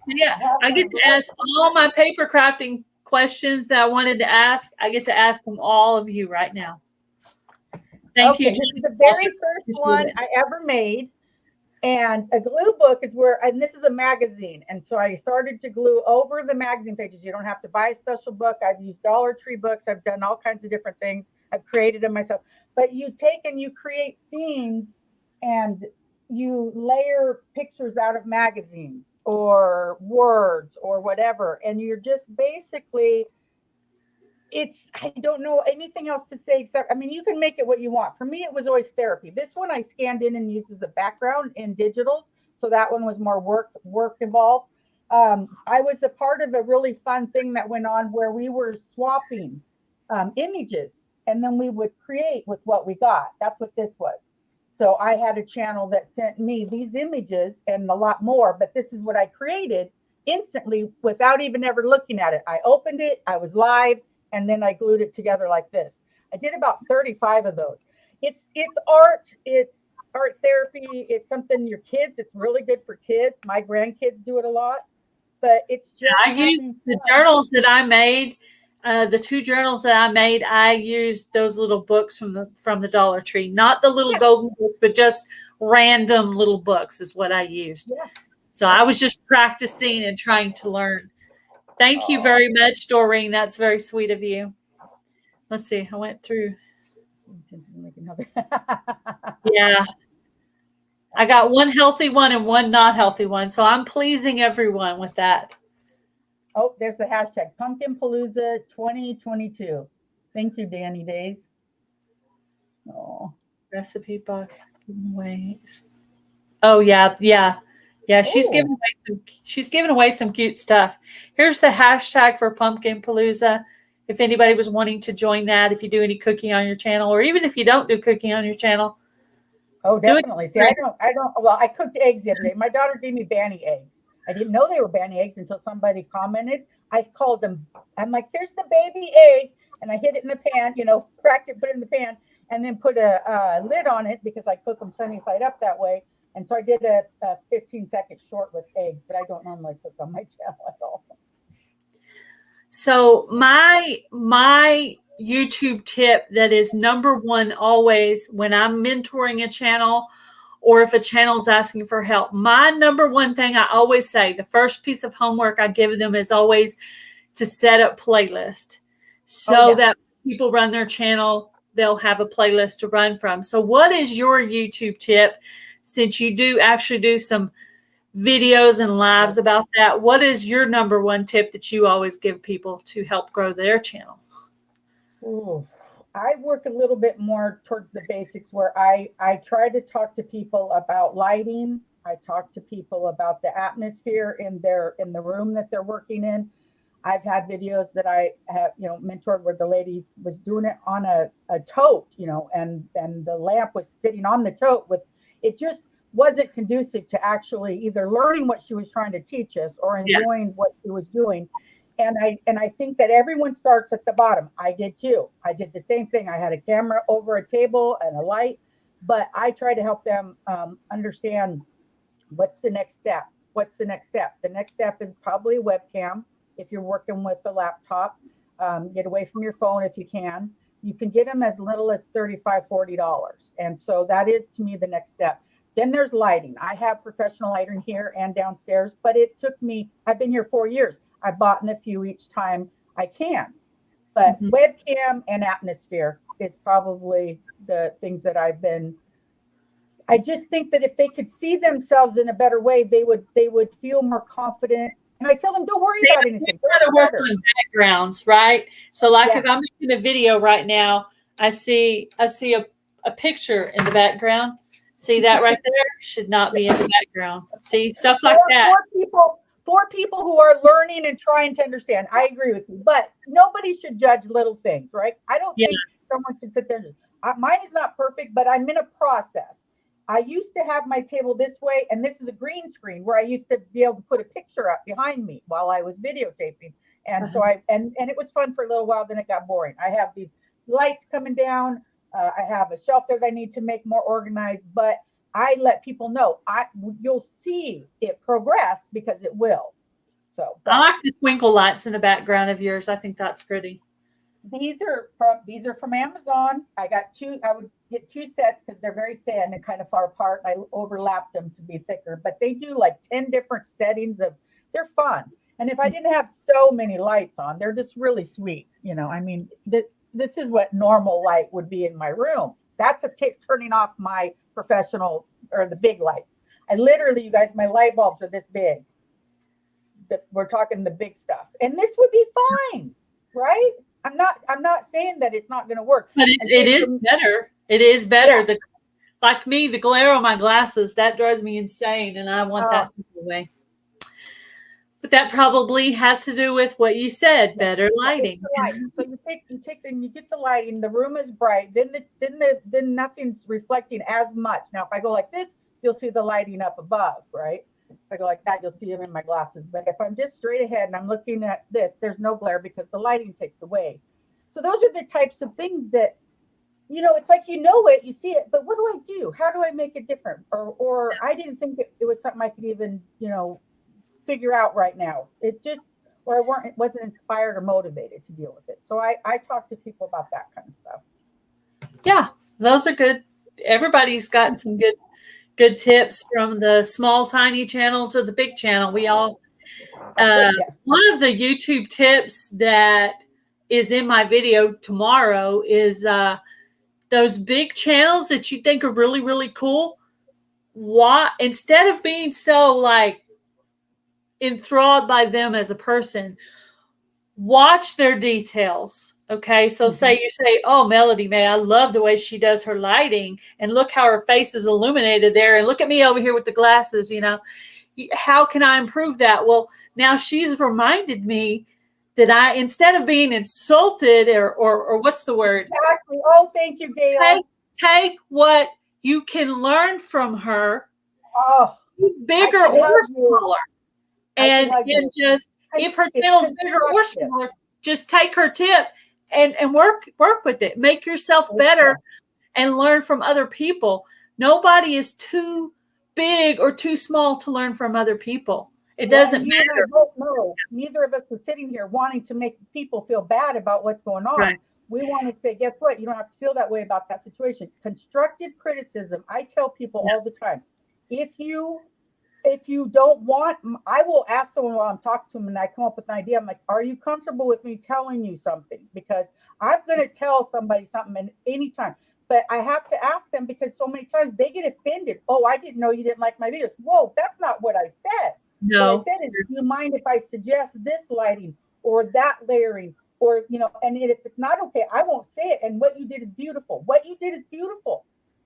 [SPEAKER 1] Yeah, I get to ask all my paper crafting questions that I wanted to ask. I get to ask them all of you right now. Thank you.
[SPEAKER 2] The very first one I ever made. And a glue book is and this is a magazine. And so I started to glue over the magazine pages. You don't have to buy a special book. I've used Dollar Tree books. I've done all kinds of different things. I've created them myself. But you take and you create scenes and you layer pictures out of magazines or words or whatever. And you're just basically, I don't know anything else to say except, I mean, you can make it what you want. For me, it was always therapy. This one I scanned in and used as a background in digitals. So that one was more work involved. I was a part of a really fun thing that went on where we were swapping images and then we would create with what we got. That's what this was. So I had a channel that sent me these images and a lot more, but this is what I created instantly without even ever looking at it. I opened it, I was live, and then I glued it together like this. I did about 35 of those. It's art. It's art therapy. It's something it's really good for kids. My grandkids do it a lot, but it's just.
[SPEAKER 1] I used the journals that I made. The 2 journals that I made, I used those little books from the Dollar Tree, not the little golden books, but just random little books is what I used. Yeah. So I was just practicing and trying to learn. Thank you very much, Doreen. That's very sweet of you. Let's see. I went through. Yeah. I got one healthy one and one not healthy one. So I'm pleasing everyone with that.
[SPEAKER 2] Oh, there's the hashtag Pumpkinpalooza 2022. Thank you, Danny Days. Oh.
[SPEAKER 1] Recipe box giveaways. Oh, yeah. Yeah. Yeah, she's giving away some cute stuff. Here's the hashtag for Pumpkinpalooza. If anybody was wanting to join that, if you do any cooking on your channel, or even if you don't do cooking on your channel.
[SPEAKER 2] Oh, definitely. See, I don't. Well, I cooked eggs the other day. My daughter gave me Banny eggs. I didn't know they were Banny eggs until somebody commented. I called them. I'm like, "Here's the baby egg," and I hid it in the pan. Cracked it, put it in the pan, and then put a lid on it because I cook them sunny side up that way. And so I did a 15-second short with eggs, but I don't normally cook on my channel at all.
[SPEAKER 1] So my YouTube tip that is number one always when I'm mentoring a channel or if a channel is asking for help, my number one thing I always say, the first piece of homework I give them is always to set up playlist so that people run their channel, they'll have a playlist to run from. So what is your YouTube tip? Since you do actually do some videos and lives about that, what is your number one tip that you always give people to help grow their channel?
[SPEAKER 2] Ooh, I work a little bit more towards the basics where I try to talk to people about lighting. I talk to people about the atmosphere in the room that they're working in. I've had videos that I have, mentored where the lady was doing it on a tote, and the lamp was sitting on the tote with. It just wasn't conducive to actually either learning what she was trying to teach us or enjoying what she was doing. And I think that everyone starts at the bottom. I did too. I did the same thing. I had a camera over a table and a light, but I try to help them understand what's the next step. What's the next step? The next step is probably a webcam. If you're working with a laptop, get away from your phone if you can. You can get them as little as $35, $40. And so that is, to me, the next step. Then there's lighting. I have professional lighting here and downstairs, but it took me, I've been here 4 years. I bought in a few each time I can. But webcam and atmosphere is probably the things that I just think that if they could see themselves in a better way, they would feel more confident. And I tell them, don't worry about anything.
[SPEAKER 1] You got to work on backgrounds, right? So like if I'm making a video right now, I see a picture in the background. See that right there? Should not be in the background. See, stuff like that.
[SPEAKER 2] For people who are learning and trying to understand, I agree with you. But nobody should judge little things, right? I don't think someone should sit there and mine is not perfect, but I'm in a process. I used to have my table this way, and this is a green screen where I used to be able to put a picture up behind me while I was videotaping. And so and it was fun for a little while, then it got boring. I have these lights coming down. I have a shelf that I need to make more organized, but I let people know you'll see it progress because it will. So
[SPEAKER 1] I like the twinkle lights in the background of yours. I think that's pretty.
[SPEAKER 2] These are from Amazon. I got two. I would get two sets because they're very thin and kind of far apart. I overlapped them to be thicker, but they do like 10 different settings they're fun. And if I didn't have so many lights on, they're just really sweet. You know, I mean, this is what normal light would be in my room. That's turning off my professional or the big lights. I literally, you guys, my light bulbs are this big. We're talking the big stuff, and this would be fine, right? I'm not saying that it's not going to work,
[SPEAKER 1] but it is better. It is better. Yeah. Like me, the glare on my glasses, that drives me insane, and I want that to go away. But that probably has to do with what you said, better lighting.
[SPEAKER 2] So you take and you get the lighting, the room is bright, then nothing's reflecting as much. Now, if I go like this, you'll see the lighting up above, right? If I go like that, you'll see them in my glasses. But if I'm just straight ahead and I'm looking at this, there's no glare because the lighting takes away. So those are the types of things that, you know, it's like, you know it, you see it, but what do I do? How do I make it different? Or I didn't think it was something I could even, you know, figure out right now. It just, or I wasn't inspired or motivated to deal with it. So I talk to people about that kind of stuff.
[SPEAKER 1] Yeah, those are good. Everybody's gotten some good tips from the small, tiny channel to the big channel. We all, one of the YouTube tips that is in my video tomorrow is those big channels that you think are really, really cool. Instead of being so like enthralled by them as a person, watch their details. Okay, so say you say, oh, Melodi Made, I love the way she does her lighting, and look how her face is illuminated there, and look at me over here with the glasses, you know. How can I improve that? Well, now she's reminded me that instead of being insulted or what's the word?
[SPEAKER 2] Exactly. Oh, thank you, Gail.
[SPEAKER 1] Take what you can learn from her, bigger or smaller. And just, if her channel's bigger or smaller, just take her tip and work with it. Make yourself better and learn from other people. Nobody is too big or too small to learn from other people. It doesn't matter.
[SPEAKER 2] Neither of us are sitting here wanting to make people feel bad about what's going on. Right. We want to say, guess what? You don't have to feel that way about that situation. Constructive criticism. I tell people all the time, if you don't want, I will ask someone while I'm talking to them and I come up with an idea. I'm like, are you comfortable with me telling you something? Because I'm going to tell somebody something anytime. But I have to ask them because so many times they get offended. Oh, I didn't know you didn't like my videos. Whoa, that's not what I said.
[SPEAKER 1] No.
[SPEAKER 2] What I said is, do you mind if I suggest this lighting or that layering? Or, you know, and if it's not okay, I won't say it. And what you did is beautiful. What you did is beautiful.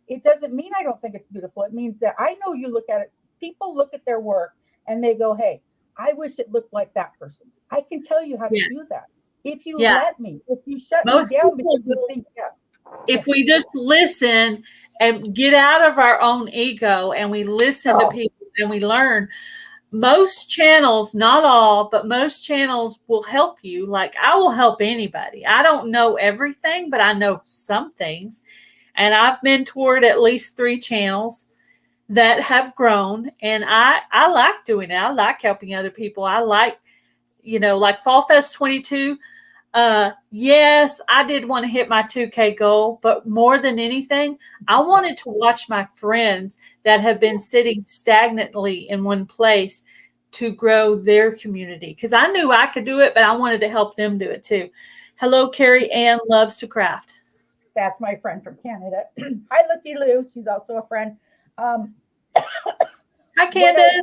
[SPEAKER 2] It doesn't mean I don't think it's beautiful. It means that I know you look at it. People look at their work and they go, hey, I wish it looked like that person's. I can tell you how to do that. If you let me, if you shut me down because you think,
[SPEAKER 1] if we just listen and get out of our own ego and we listen to people and we learn, most channels, not all, but most channels will help you. Like I will help anybody. I don't know everything, but I know some things. And I've mentored at least 3 channels that have grown. And I like doing it. I like helping other people. I like, you know, like Fall Fest 22. Yes, I did want to hit my 2K goal, but more than anything, I wanted to watch my friends that have been sitting stagnantly in one place to grow their community. Because I knew I could do it, but I wanted to help them do it too. Hello, Carrie Ann loves to craft.
[SPEAKER 2] That's my friend from Canada. Hi, Looky Lou. She's also a friend.
[SPEAKER 1] Hi, Candace.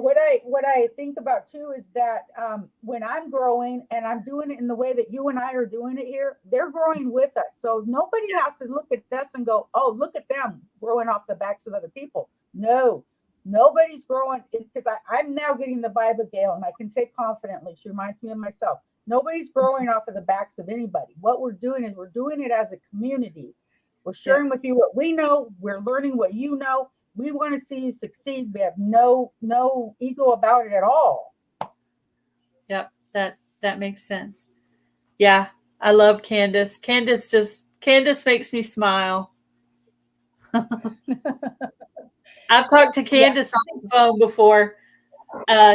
[SPEAKER 2] what I think about too is that when I'm growing and I'm doing it in the way that you and I are doing it here, they're growing with us. So nobody has to look at us and go, oh, look at them growing off the backs of other people. No, nobody's growing, because I'm now getting the vibe of Gail, and I can say confidently, she reminds me of myself. Nobody's growing off of the backs of anybody. What we're doing is we're doing it as a community. We're sharing with you what we know. We're learning what you know. We want to see you succeed. We have no ego about it at all.
[SPEAKER 1] Yep, that makes sense. Yeah, I love Candace. Candace makes me smile. I've talked to Candace on the phone before.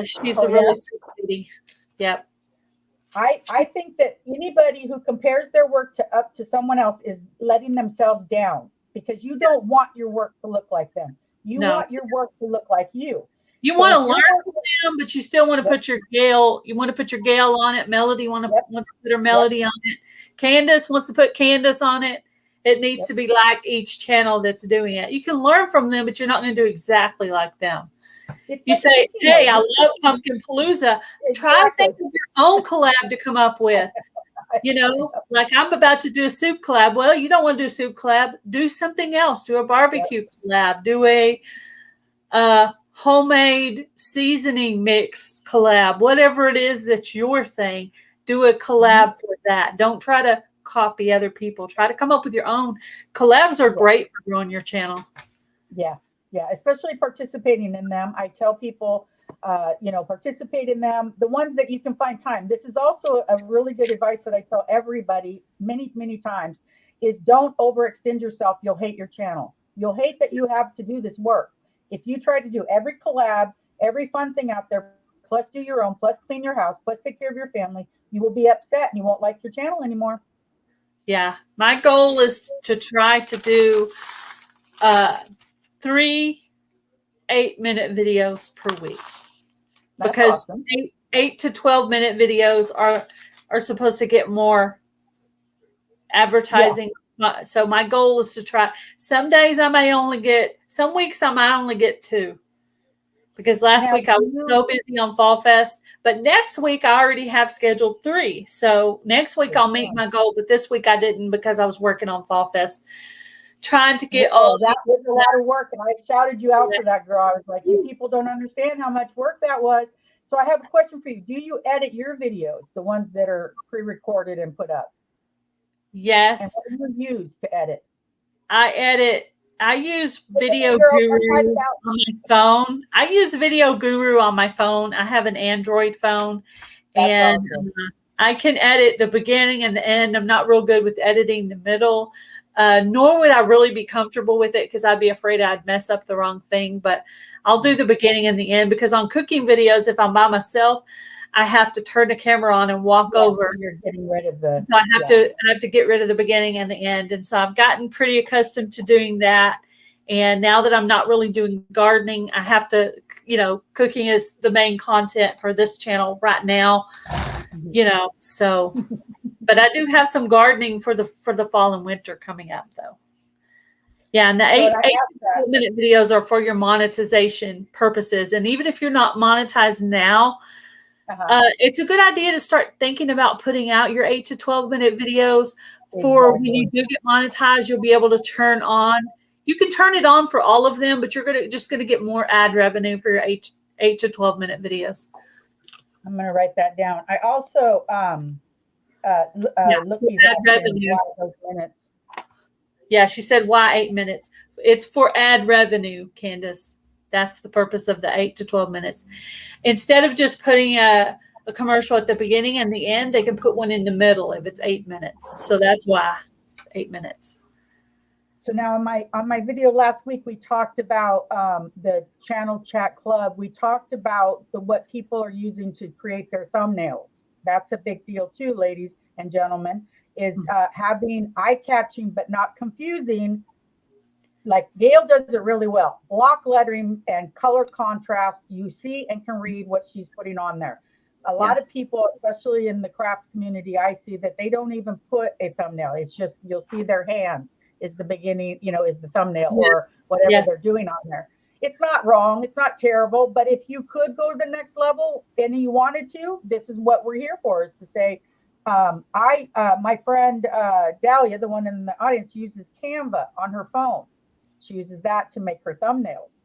[SPEAKER 1] She's a really sweet lady. Yep.
[SPEAKER 2] I think that anybody who compares their work to someone else is letting themselves down, because you don't want your work to look like them. You want your work to look like you.
[SPEAKER 1] You want to learn from them, but you still want to put your Gail. You want to put your Gail on it. Melody wants to put her Melody on it. Candace wants to put Candace on it. It needs to be like each channel that's doing it. You can learn from them, but you're not going to do exactly like them. You say, hey, I love Pumpkin Palooza. Try to think of your own collab to come up with. You know, like I'm about to do a soup collab. Well, you don't want to do a soup collab. Do something else. Do a barbecue collab. Do a homemade seasoning mix collab. Whatever it is that's your thing, do a collab for that. Don't try to copy other people. Try to come up with your own. Collabs are great for growing your channel.
[SPEAKER 2] Yeah, especially participating in them. I tell people, participate in them. The ones that you can find time. This is also a really good advice that I tell everybody many, many times, is don't overextend yourself. You'll hate your channel. You'll hate that you have to do this work. If you try to do every collab, every fun thing out there, plus do your own, plus clean your house, plus take care of your family, you will be upset and you won't like your channel anymore.
[SPEAKER 1] Yeah. My goal is to try to do 3 8-minute videos per week.
[SPEAKER 2] That's
[SPEAKER 1] because
[SPEAKER 2] awesome.
[SPEAKER 1] 8 to 12-minute videos are supposed to get more advertising. So my goal is to try. Some days I may only get, some weeks I might only get 2. Because last week I was so busy on Fall Fest. But next week I already have scheduled 3. So next week I'll meet my goal. But this week I didn't because I was working on Fall Fest. Trying to get all
[SPEAKER 2] that was a lot of work, and I shouted you out for that, girl. I was like, you people don't understand how much work that was. So I have a question for you. Do you edit your videos, the ones that are pre-recorded and put up?
[SPEAKER 1] Yes.
[SPEAKER 2] And what do you use to edit?
[SPEAKER 1] I use Video Guru on my phone. I use Video Guru on my phone. I have an Android phone. That's awesome. I can edit the beginning and the end. I'm not real good with editing the middle. Nor would I really be comfortable with it because I'd be afraid I'd mess up the wrong thing. But I'll do the beginning and the end, because on cooking videos, if I'm by myself, I have to turn the camera on and walk over.
[SPEAKER 2] You're getting rid of the.
[SPEAKER 1] So I have to get rid of the beginning and the end. And so I've gotten pretty accustomed to doing that. And now that I'm not really doing gardening, I have to, cooking is the main content for this channel right now. So. But I do have some gardening for the fall and winter coming up, though. Yeah, and the 8-minute videos are for your monetization purposes. And even if you're not monetized now, it's a good idea to start thinking about putting out your 8 to 12-minute videos for when you do get monetized. You'll be able to turn on. You can turn it on for all of them, but you're just gonna get more ad revenue for your 8 to 12-minute videos.
[SPEAKER 2] I'm gonna write that down. I also look these ad revenue. Those minutes.
[SPEAKER 1] Yeah, she said, why 8 minutes? It's for ad revenue, Candace. That's the purpose of the 8 to 12 minutes. Instead of just putting a commercial at the beginning and the end, they can put one in the middle if it's 8 minutes. So that's why 8 minutes.
[SPEAKER 2] So now on my video last week, we talked about the channel chat club. We talked about what people are using to create their thumbnails. That's a big deal too, ladies and gentlemen, is having eye-catching but not confusing. Like Gail does it really well. Block lettering and color contrast. You see and can read what she's putting on there. A lot of people, especially in the craft community, I see that they don't even put a thumbnail. It's just, you'll see their hands is the beginning, is the thumbnail or whatever they're doing on there. it's not wrong. It's not terrible. But if you could go to the next level and you wanted to, this is what we're here for, is to say, my friend Dahlia, the one in the audience, uses Canva on her phone. She uses that to make her thumbnails.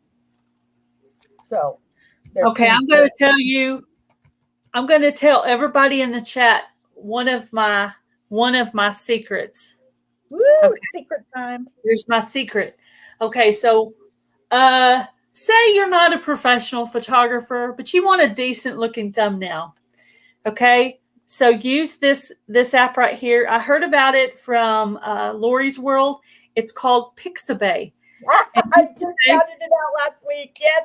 [SPEAKER 2] So,
[SPEAKER 1] okay, I'm going to tell everybody in the chat one of my secrets.
[SPEAKER 2] Woo, okay. Secret time.
[SPEAKER 1] Here's my secret. Okay, so say you're not a professional photographer, but you want a decent looking thumbnail. Okay, so use this app right here. I heard about it from Lori's World. It's called Pixabay.
[SPEAKER 2] I just shouted it out last week. Yes,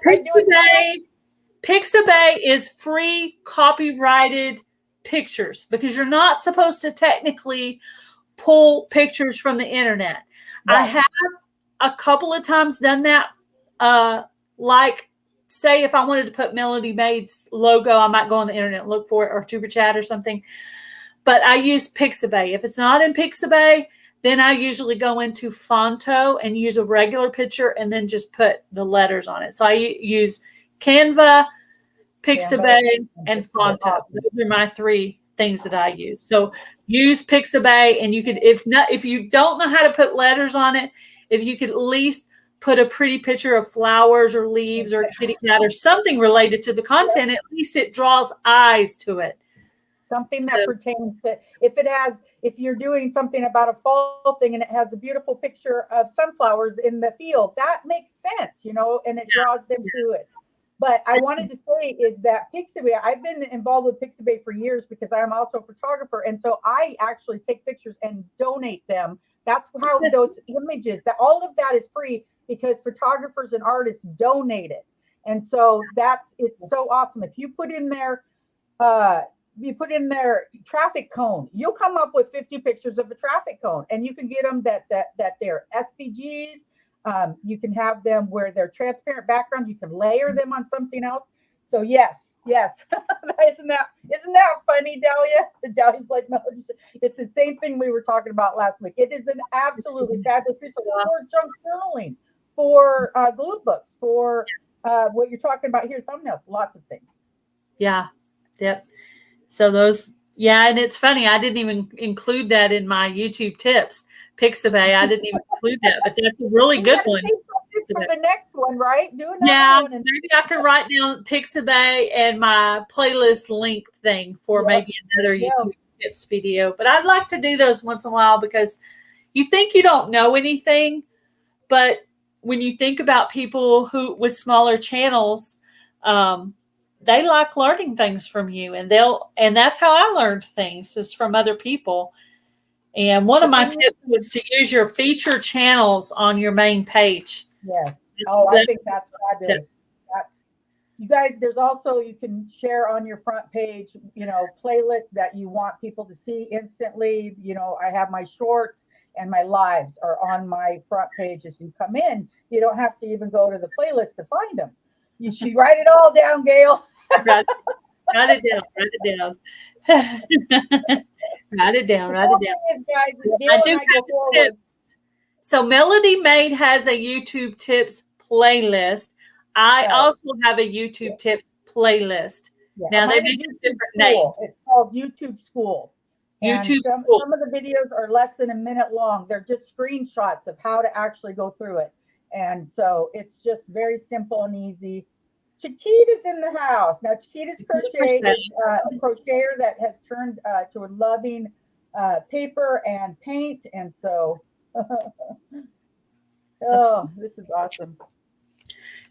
[SPEAKER 1] Pixabay is free copyrighted pictures, because you're not supposed to technically pull pictures from the internet. Right. I have a couple of times done that. Like, say if I wanted to put Melodi Made's logo, I might go on the internet and look for it, or Tuber Chat or something. But I use Pixabay. If it's not in Pixabay, then I usually go into Fonto and use a regular picture and then just put the letters on it. So I use Canva, Pixabay, and Fonto. Those are my three things that I use. So use Pixabay, and you could, if you don't know how to put letters on it, if you could at least put a pretty picture of flowers or leaves or a kitty cat or something related to the content, at least it draws eyes to it.
[SPEAKER 2] Something that pertains to, if you're doing something about a fall thing and it has a beautiful picture of sunflowers in the field, that makes sense, and it draws them to it. But I wanted to say is that Pixabay, I've been involved with Pixabay for years because I'm also a photographer. And so I actually take pictures and donate them. That's how those images, that all of that is free because photographers and artists donate it. And so it's so awesome. If you put in there, traffic cone, you'll come up with 50 pictures of a traffic cone, and you can get them that they're SVGs. You can have them where they're transparent backgrounds. You can layer them on something else. So yes. isn't that funny, Dahlia? Dahlia's like, no, it's the same thing we were talking about last week. It is an absolutely fabulous resource for junk journaling, for glue books, for what you're talking about here, thumbnails, lots of things.
[SPEAKER 1] Yeah. Yep. So those, and it's funny, I didn't even include that in my YouTube tips. Pixabay, I didn't even include that, but that's a really good one.
[SPEAKER 2] For the next one, right? Do
[SPEAKER 1] another one. Maybe I can write down Pixabay and my playlist link thing for maybe another YouTube tips video. But I'd like to do those once in a while, because you think you don't know anything, but when you think about people who with smaller channels, they like learning things from you, and that's how I learned things, is from other people. And one of my tips was to use your feature channels on your main page.
[SPEAKER 2] Yes. I think that's fabulous. You guys, there's also, you can share on your front page, playlists that you want people to see instantly. I have my shorts and my lives are on my front page as you come in. You don't have to even go to the playlist to find them. You should write it all down, Gail.
[SPEAKER 1] Write it down. Write it down. I do have tips. So Melodi Made has a YouTube tips playlist. I also have a YouTube tips playlist. Yeah. Now they make different names.
[SPEAKER 2] It's called YouTube School. Some of the videos are less than a minute long. They're just screenshots of how to actually go through it. And so it's just very simple and easy. Chiquita's in the house. Now, Chiquita's Crochet is a crocheter that has turned to a loving paper and paint. And so, this is awesome.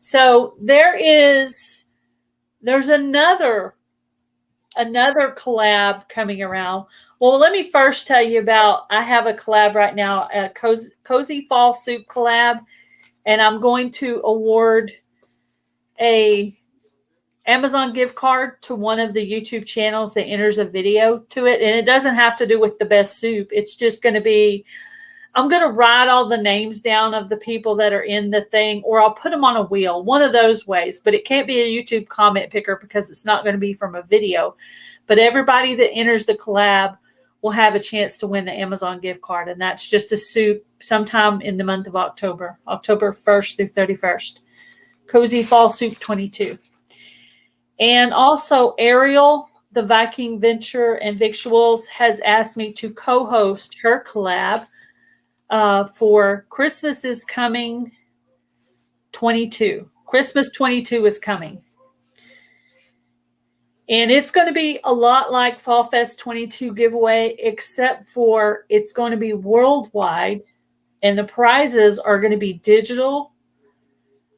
[SPEAKER 1] So there's another collab coming around. Well, let me first tell you about, I have a collab right now, a Cozy Fall Soup collab, and I'm going to award a Amazon gift card to one of the YouTube channels that enters a video to it. And it doesn't have to do with the best soup. It's just going to be, I'm going to write all the names down of the people that are in the thing, or I'll put them on a wheel, one of those ways. But it can't be a YouTube comment picker because it's not going to be from a video. But everybody that enters the collab will have a chance to win the Amazon gift card. And that's just a soup sometime in the month of October 1st through 31st. Cozy Fall Soup 22. And also Ariel, the Viking Venture and Victuals, has asked me to co-host her collab for Christmas is Coming 22. Christmas 22 is coming. And it's going to be a lot like Fall Fest 22 giveaway, except for it's going to be worldwide. And the prizes are going to be digital,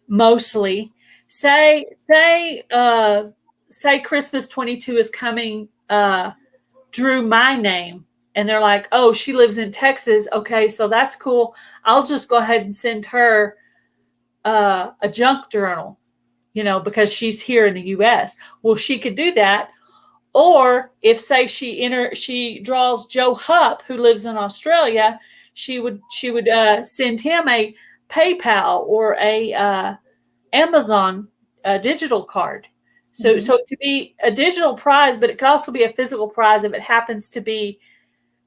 [SPEAKER 1] mostly. Say Christmas 22 is coming, drew my name, and they're like, oh, she lives in Texas. Okay, so that's cool. I'll just go ahead and send her a junk journal, because she's here in the U.S. Well, she could do that. Or if, say, she draws Joe Hupp, who lives in Australia, she would send him a PayPal or a Amazon digital card. So it could be a digital prize, but it could also be a physical prize if it happens to be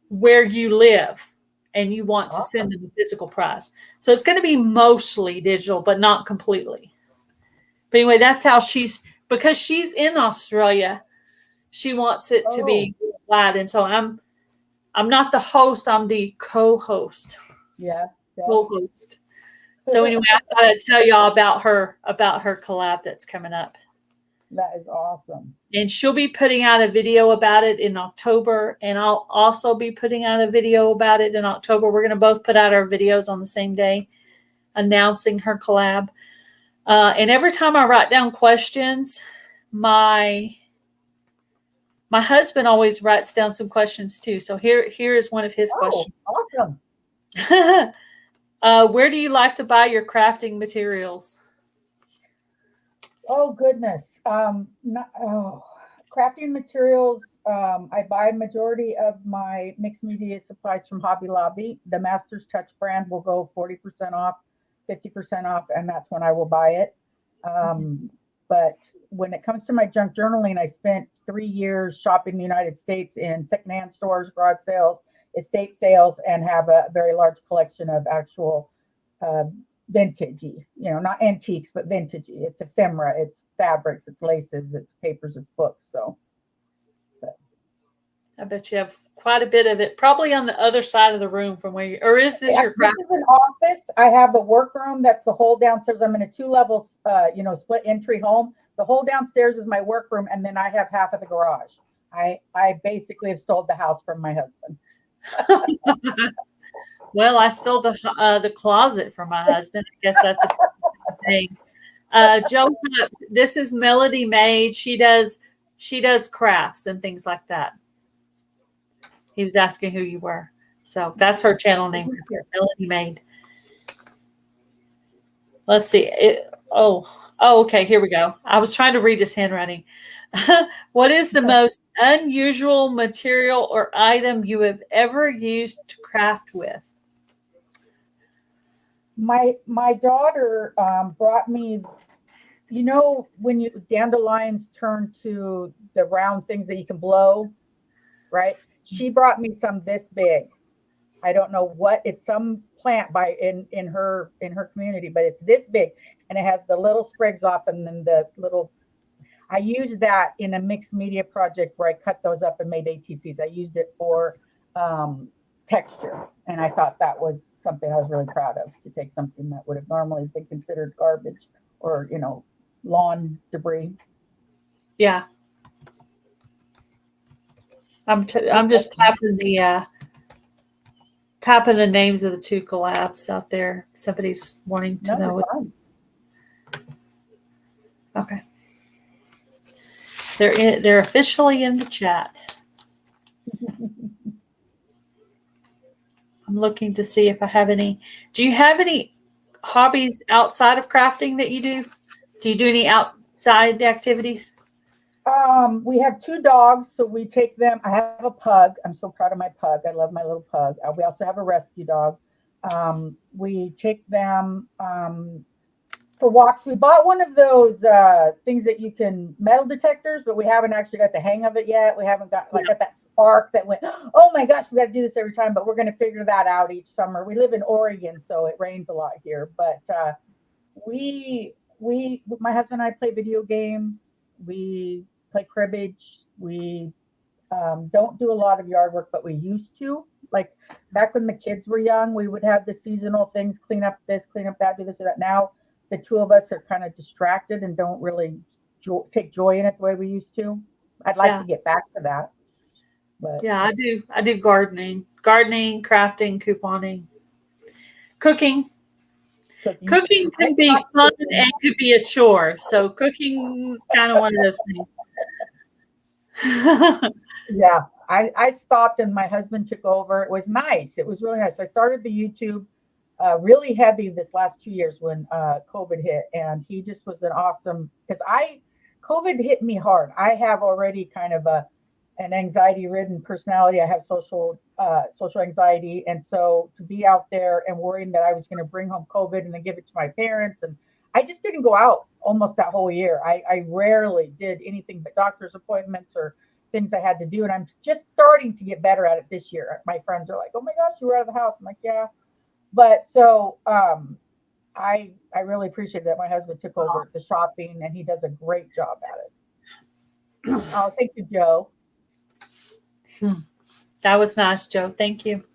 [SPEAKER 1] where you live and you want to send them a physical prize. So it's going to be mostly digital, but not completely. But anyway, that's how because she's in Australia, she wants it to be wide. And so I'm not the host, I'm the co-host.
[SPEAKER 2] Yeah.
[SPEAKER 1] Co-host. So anyway, I thought I'd tell y'all about her collab that's coming up.
[SPEAKER 2] That is awesome.
[SPEAKER 1] And she'll be putting out a video about it in October, and I'll also be putting out a video about it in October. We're going to both put out our videos on the same day announcing her collab. And every time I write down questions, my husband always writes down some questions too. So here is one of his questions.
[SPEAKER 2] Awesome.
[SPEAKER 1] Where do you like to buy your crafting materials?
[SPEAKER 2] Oh, goodness. Crafting materials. I buy majority of my mixed media supplies from Hobby Lobby. The Master's Touch brand will go 40% off, 50% off, and that's when I will buy it. But when it comes to my junk journaling, I spent 3 years shopping the United States in secondhand stores, garage sales, estate sales, and have a very large collection of actual vintagey, not antiques, but vintagey. It's ephemera, it's fabrics, it's laces, it's papers, it's books. So
[SPEAKER 1] I bet you have quite a bit of it, probably on the other side of the room from where or is this your craft?
[SPEAKER 2] This is an office. I have a workroom. That's the whole downstairs. I'm in a 2-level, split entry home. The whole downstairs is my workroom, and then I have half of the garage. I basically have stole the house from my husband.
[SPEAKER 1] Well, I stole the closet from my husband. I guess that's a thing. Joe, this is Melodi Made. She does crafts and things like that. He was asking who you were. So that's her channel name, Melodi Made. Let's see. Okay, here we go. I was trying to read his handwriting. What is the most unusual material or item you have ever used to craft with?
[SPEAKER 2] My daughter brought me, when dandelions turn to the round things that you can blow, right? She brought me some this big. I don't know what, it's some plant in her community, but it's this big, and it has the little sprigs off, and then the little. I used that in a mixed media project where I cut those up and made ATCs. I used it for texture, and I thought that was something I was really proud of, to take something that would have normally been considered garbage or lawn debris.
[SPEAKER 1] Yeah. I'm just tapping the names of the 2 collabs out there. Somebody's wanting to know it. Okay. They're officially in the chat. I'm looking to see if I have any. Do you have any hobbies outside of crafting that you do? Do you do any outside activities?
[SPEAKER 2] We have 2 dogs, so we take them. I have a pug. I'm so proud of my pug. I love my little pug. We also have a rescue dog. We take them for walks. We bought one of those things that you can, metal detectors, but we haven't actually got the hang of it yet. We haven't got got that spark that went, oh my gosh, we got to do this every time, but we're going to figure that out each summer. We live in Oregon, so it rains a lot here, but we my husband and I play video games. We play cribbage. We don't do a lot of yard work, but we used to. Like back when the kids were young, we would have the seasonal things, clean up this, clean up that, do this or that. Now the two of us are kind of distracted and don't really take joy in it the way we used to. I'd like to get back to that. But
[SPEAKER 1] yeah, I do. I do gardening, crafting, couponing, cooking. Cooking can be fun and could be a chore. So cooking is kind of one of those things.
[SPEAKER 2] Yeah, I stopped and my husband took over. It was nice. It was really nice. I started the YouTube really heavy this last 2 years when COVID hit, and he just was an awesome, because COVID hit me hard. I have already kind of an anxiety-ridden personality. I have social anxiety, and so to be out there and worrying that I was going to bring home COVID and then give it to my parents, and I just didn't go out almost that whole year. I rarely did anything but doctor's appointments or things I had to do, and I'm just starting to get better at it this year. My friends are like, "Oh my gosh, you were out of the house." I'm like, "Yeah," but so I really appreciate that my husband took over the shopping, and he does a great job at it. Oh, thank you, Joe.
[SPEAKER 1] That was nice, Joe. Thank you.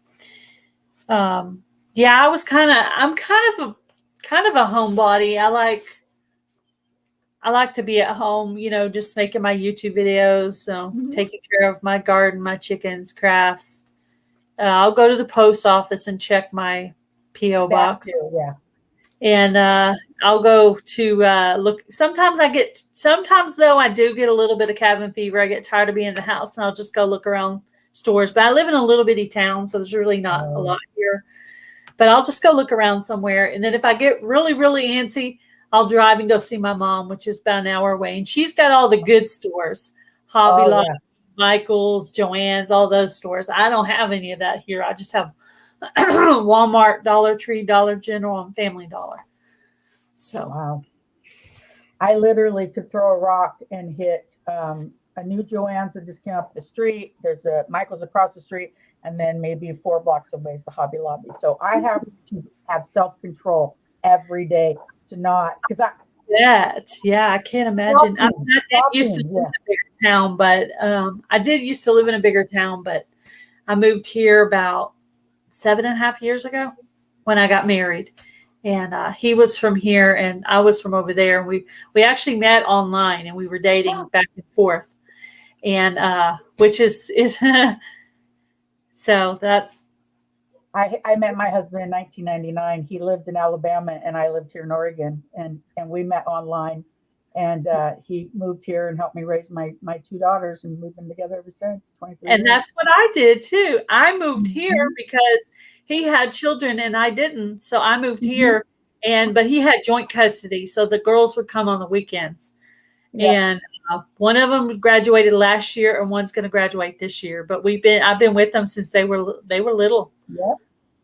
[SPEAKER 1] Yeah, I'm kind of a homebody. I like to be at home, just making my YouTube videos, so taking care of my garden, my chickens, crafts. I'll go to the post office and check my P.O. box.
[SPEAKER 2] Too, yeah.
[SPEAKER 1] And I'll go to look. Sometimes though, I do get a little bit of cabin fever. I get tired of being in the house, and I'll just go look around stores. But I live in a little bitty town, so there's really not a lot here. But I'll just go look around somewhere. And then if I get really, really antsy, I'll drive and go see my mom, which is about an hour away. And she's got all the good stores, Hobby Lobby, Michael's, Joann's, all those stores. I don't have any of that here. I just have Walmart, Dollar Tree, Dollar General, and Family Dollar. So
[SPEAKER 2] wow. I literally could throw a rock and hit a new Joann's that just came up the street. There's a Michael's across the street, and then maybe 4 blocks away is the Hobby Lobby. So I have to have self-control every day to not, because
[SPEAKER 1] I can't imagine. I used to live in a bigger town, but I did used to live in a bigger town, but I moved here about 7.5 years ago when I got married, and he was from here and I was from over there. And we actually met online and we were dating back and forth, and which is so that's.
[SPEAKER 2] I met my husband in 1999. He lived in Alabama and I lived here in Oregon, and we met online, and he moved here and helped me raise my 2 daughters, and we've been together ever since. 23
[SPEAKER 1] and
[SPEAKER 2] years.
[SPEAKER 1] That's what I did too. I moved here because he had children and I didn't. So I moved here, but he had joint custody. So the girls would come on the weekends, and one of them graduated last year and one's going to graduate this year. But I've been with them since they were little.
[SPEAKER 2] Yeah.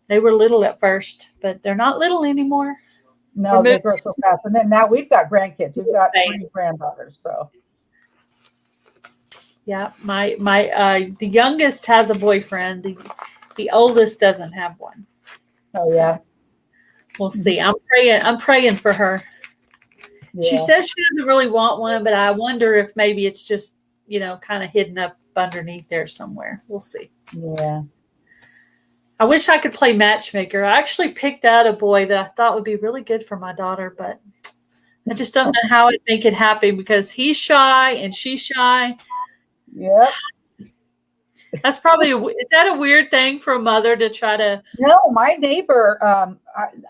[SPEAKER 1] They were little at first, but they're not little anymore.
[SPEAKER 2] No, they grow so fast. And then now we've got grandkids. We've got 3 granddaughters. So
[SPEAKER 1] yeah, my the youngest has a boyfriend. The oldest doesn't have one.
[SPEAKER 2] Oh yeah.
[SPEAKER 1] We'll see. I'm praying for her. Yeah. She says she doesn't really want one, but I wonder if maybe it's just, kind of hidden up underneath there somewhere. We'll see.
[SPEAKER 2] Yeah.
[SPEAKER 1] I wish I could play matchmaker. I actually picked out a boy that I thought would be really good for my daughter, but I just don't know how I'd make it happen because he's shy and she's shy.
[SPEAKER 2] Yep.
[SPEAKER 1] That's probably, is that a weird thing for a mother to try to?
[SPEAKER 2] No, my neighbor,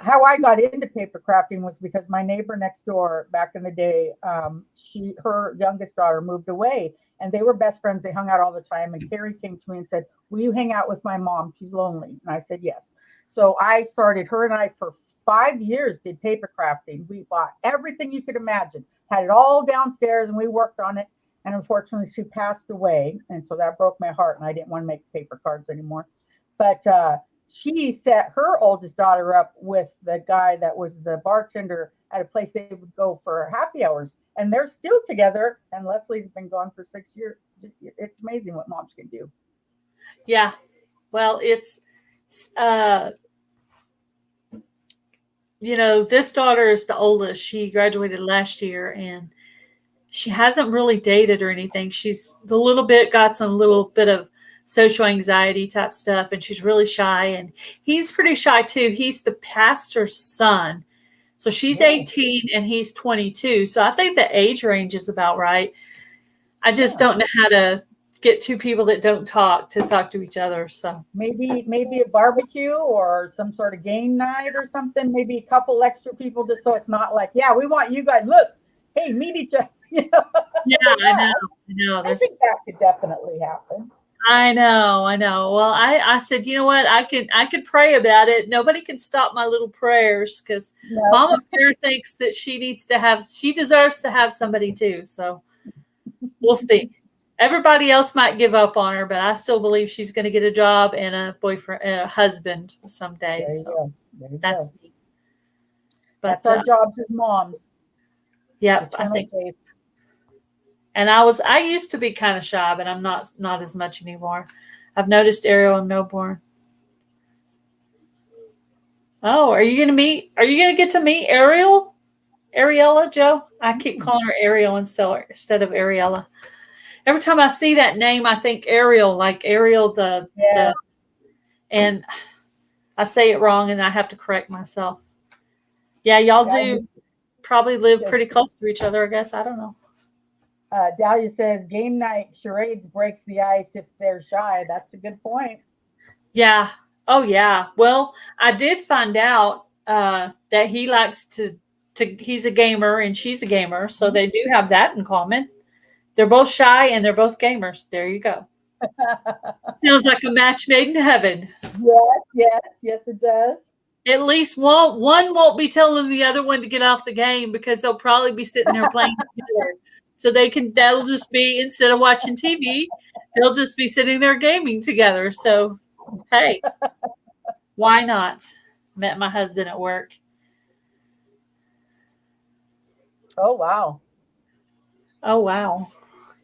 [SPEAKER 2] how I got into paper crafting was because my neighbor next door back in the day, her youngest daughter moved away and they were best friends. They hung out all the time. And Carrie came to me and said, "Will you hang out with my mom? She's lonely." And I said, yes. So I started, her and I for 5 years did paper crafting. We bought everything you could imagine, had it all downstairs, and we worked on it. And unfortunately, she passed away. And so that broke my heart. And I didn't want to make paper cards anymore. But she set her oldest daughter up with the guy that was the bartender at a place they would go for happy hours. And they're still together. And Leslie's been gone for 6 years. It's amazing what moms can do.
[SPEAKER 1] Yeah. Well, it's this daughter is the oldest. She graduated last year, and she hasn't really dated or anything. She's a little bit got some little bit of social anxiety type stuff, and she's really shy, and he's pretty shy too. He's the pastor's son. So she's 18 and he's 22. So I think the age range is about right. I just don't know how to get two people that don't talk to talk to each other. So
[SPEAKER 2] maybe a barbecue or some sort of game night or something. Maybe a couple extra people, just so it's not like, yeah, we want you guys. Look, hey, meet each other.
[SPEAKER 1] Yeah, I know.
[SPEAKER 2] I think that could definitely happen.
[SPEAKER 1] I know. Well, I said, you know what? I could pray about it. Nobody can stop my little prayers, because Mama Bear thinks that she deserves to have somebody too. So we'll see. Everybody else might give up on her, but I still believe she's going to get a job and a boyfriend, and a husband someday. So that's me.
[SPEAKER 2] But that's our jobs as moms.
[SPEAKER 1] Yep, I think so. And I used to be kind of shy, but I'm not as much anymore. I've noticed Ariel in Melbourne. Oh, are you going to get to meet Ariella, Joe? I keep calling her Ariel instead of Ariella. Every time I see that name, I think Ariel, like Ariel and I say it wrong, and I have to correct myself. Yeah, y'all do probably live pretty close to each other, I guess. I don't know.
[SPEAKER 2] Dahlia says game night charades breaks the ice if they're shy. That's a good point.
[SPEAKER 1] Yeah. Oh, yeah. Well, I did find out that he likes to he's a gamer and she's a gamer. So they do have that in common. They're both shy and they're both gamers. There you go. Sounds like a match made in heaven.
[SPEAKER 2] Yes, it does.
[SPEAKER 1] At least one won't be telling the other one to get off the game, because they'll probably be sitting there playing together. So that'll just be, instead of watching TV, they'll just be sitting there gaming together. So, hey, why not? Met my husband at work.
[SPEAKER 2] Oh, wow.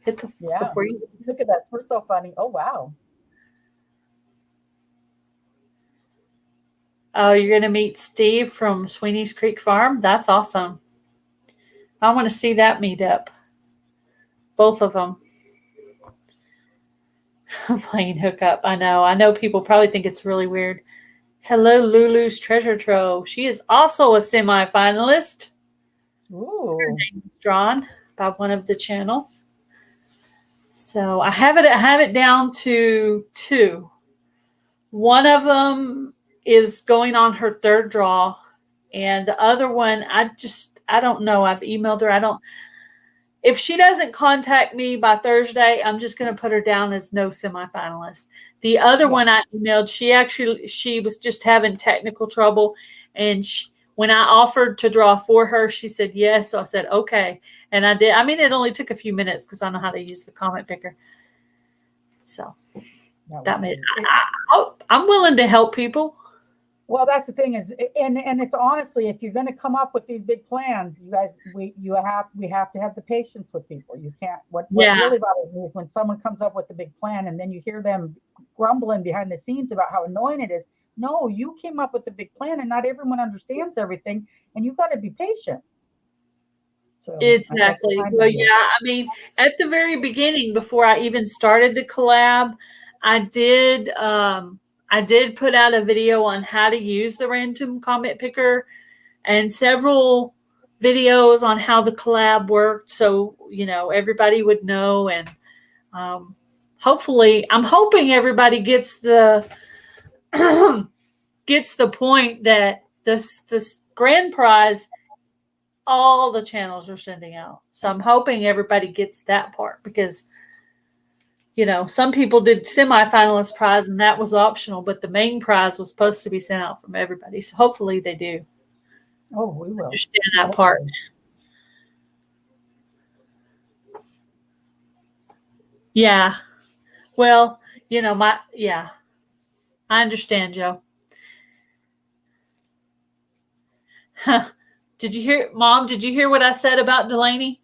[SPEAKER 1] Hit the before you.
[SPEAKER 2] Look at that. We're so funny. Oh, wow.
[SPEAKER 1] Oh, you're going to meet Steve from Sweeney's Creek Farm? That's awesome. I want to see that meetup. Both of them. Playing hookup. I know people probably think it's really weird. Hello, Lulu's Treasure Trove. She is also a semi-finalist.
[SPEAKER 2] Ooh.
[SPEAKER 1] Her name is drawn by one of the channels. So I have it down to 2. One of them is going on her 3rd draw, and the other one, I don't know. I've emailed her. If she doesn't contact me by Thursday, I'm just going to put her down as no semifinalist. The other one I emailed, she was just having technical trouble. And when I offered to draw for her, she said yes. So I said, okay. And I did. I mean, it only took a few minutes because I know how to use the comment picker. So I'm willing to help people.
[SPEAKER 2] Well, that's the thing is, and it's honestly, if you're going to come up with these big plans, you guys, we have to have the patience with people. You can't. What really bothers me is when someone comes up with a big plan and then you hear them grumbling behind the scenes about how annoying it is. No, you came up with a big plan, and not everyone understands everything, and you've got to be patient. So
[SPEAKER 1] exactly. Well, yeah. I mean, at the very beginning, before I even started the collab, I did put out a video on how to use the random comment picker, and several videos on how the collab worked. So, everybody would know. And hopefully, I'm hoping everybody gets the point that this grand prize, all the channels are sending out. So I'm hoping everybody gets that part, because some people did semi-finalist prize and that was optional, but the main prize was supposed to be sent out from everybody. So hopefully they do.
[SPEAKER 2] Oh, we will
[SPEAKER 1] understand that part. Yeah. Well, I understand, Joe. Huh. Mom, did you hear what I said about Delaney?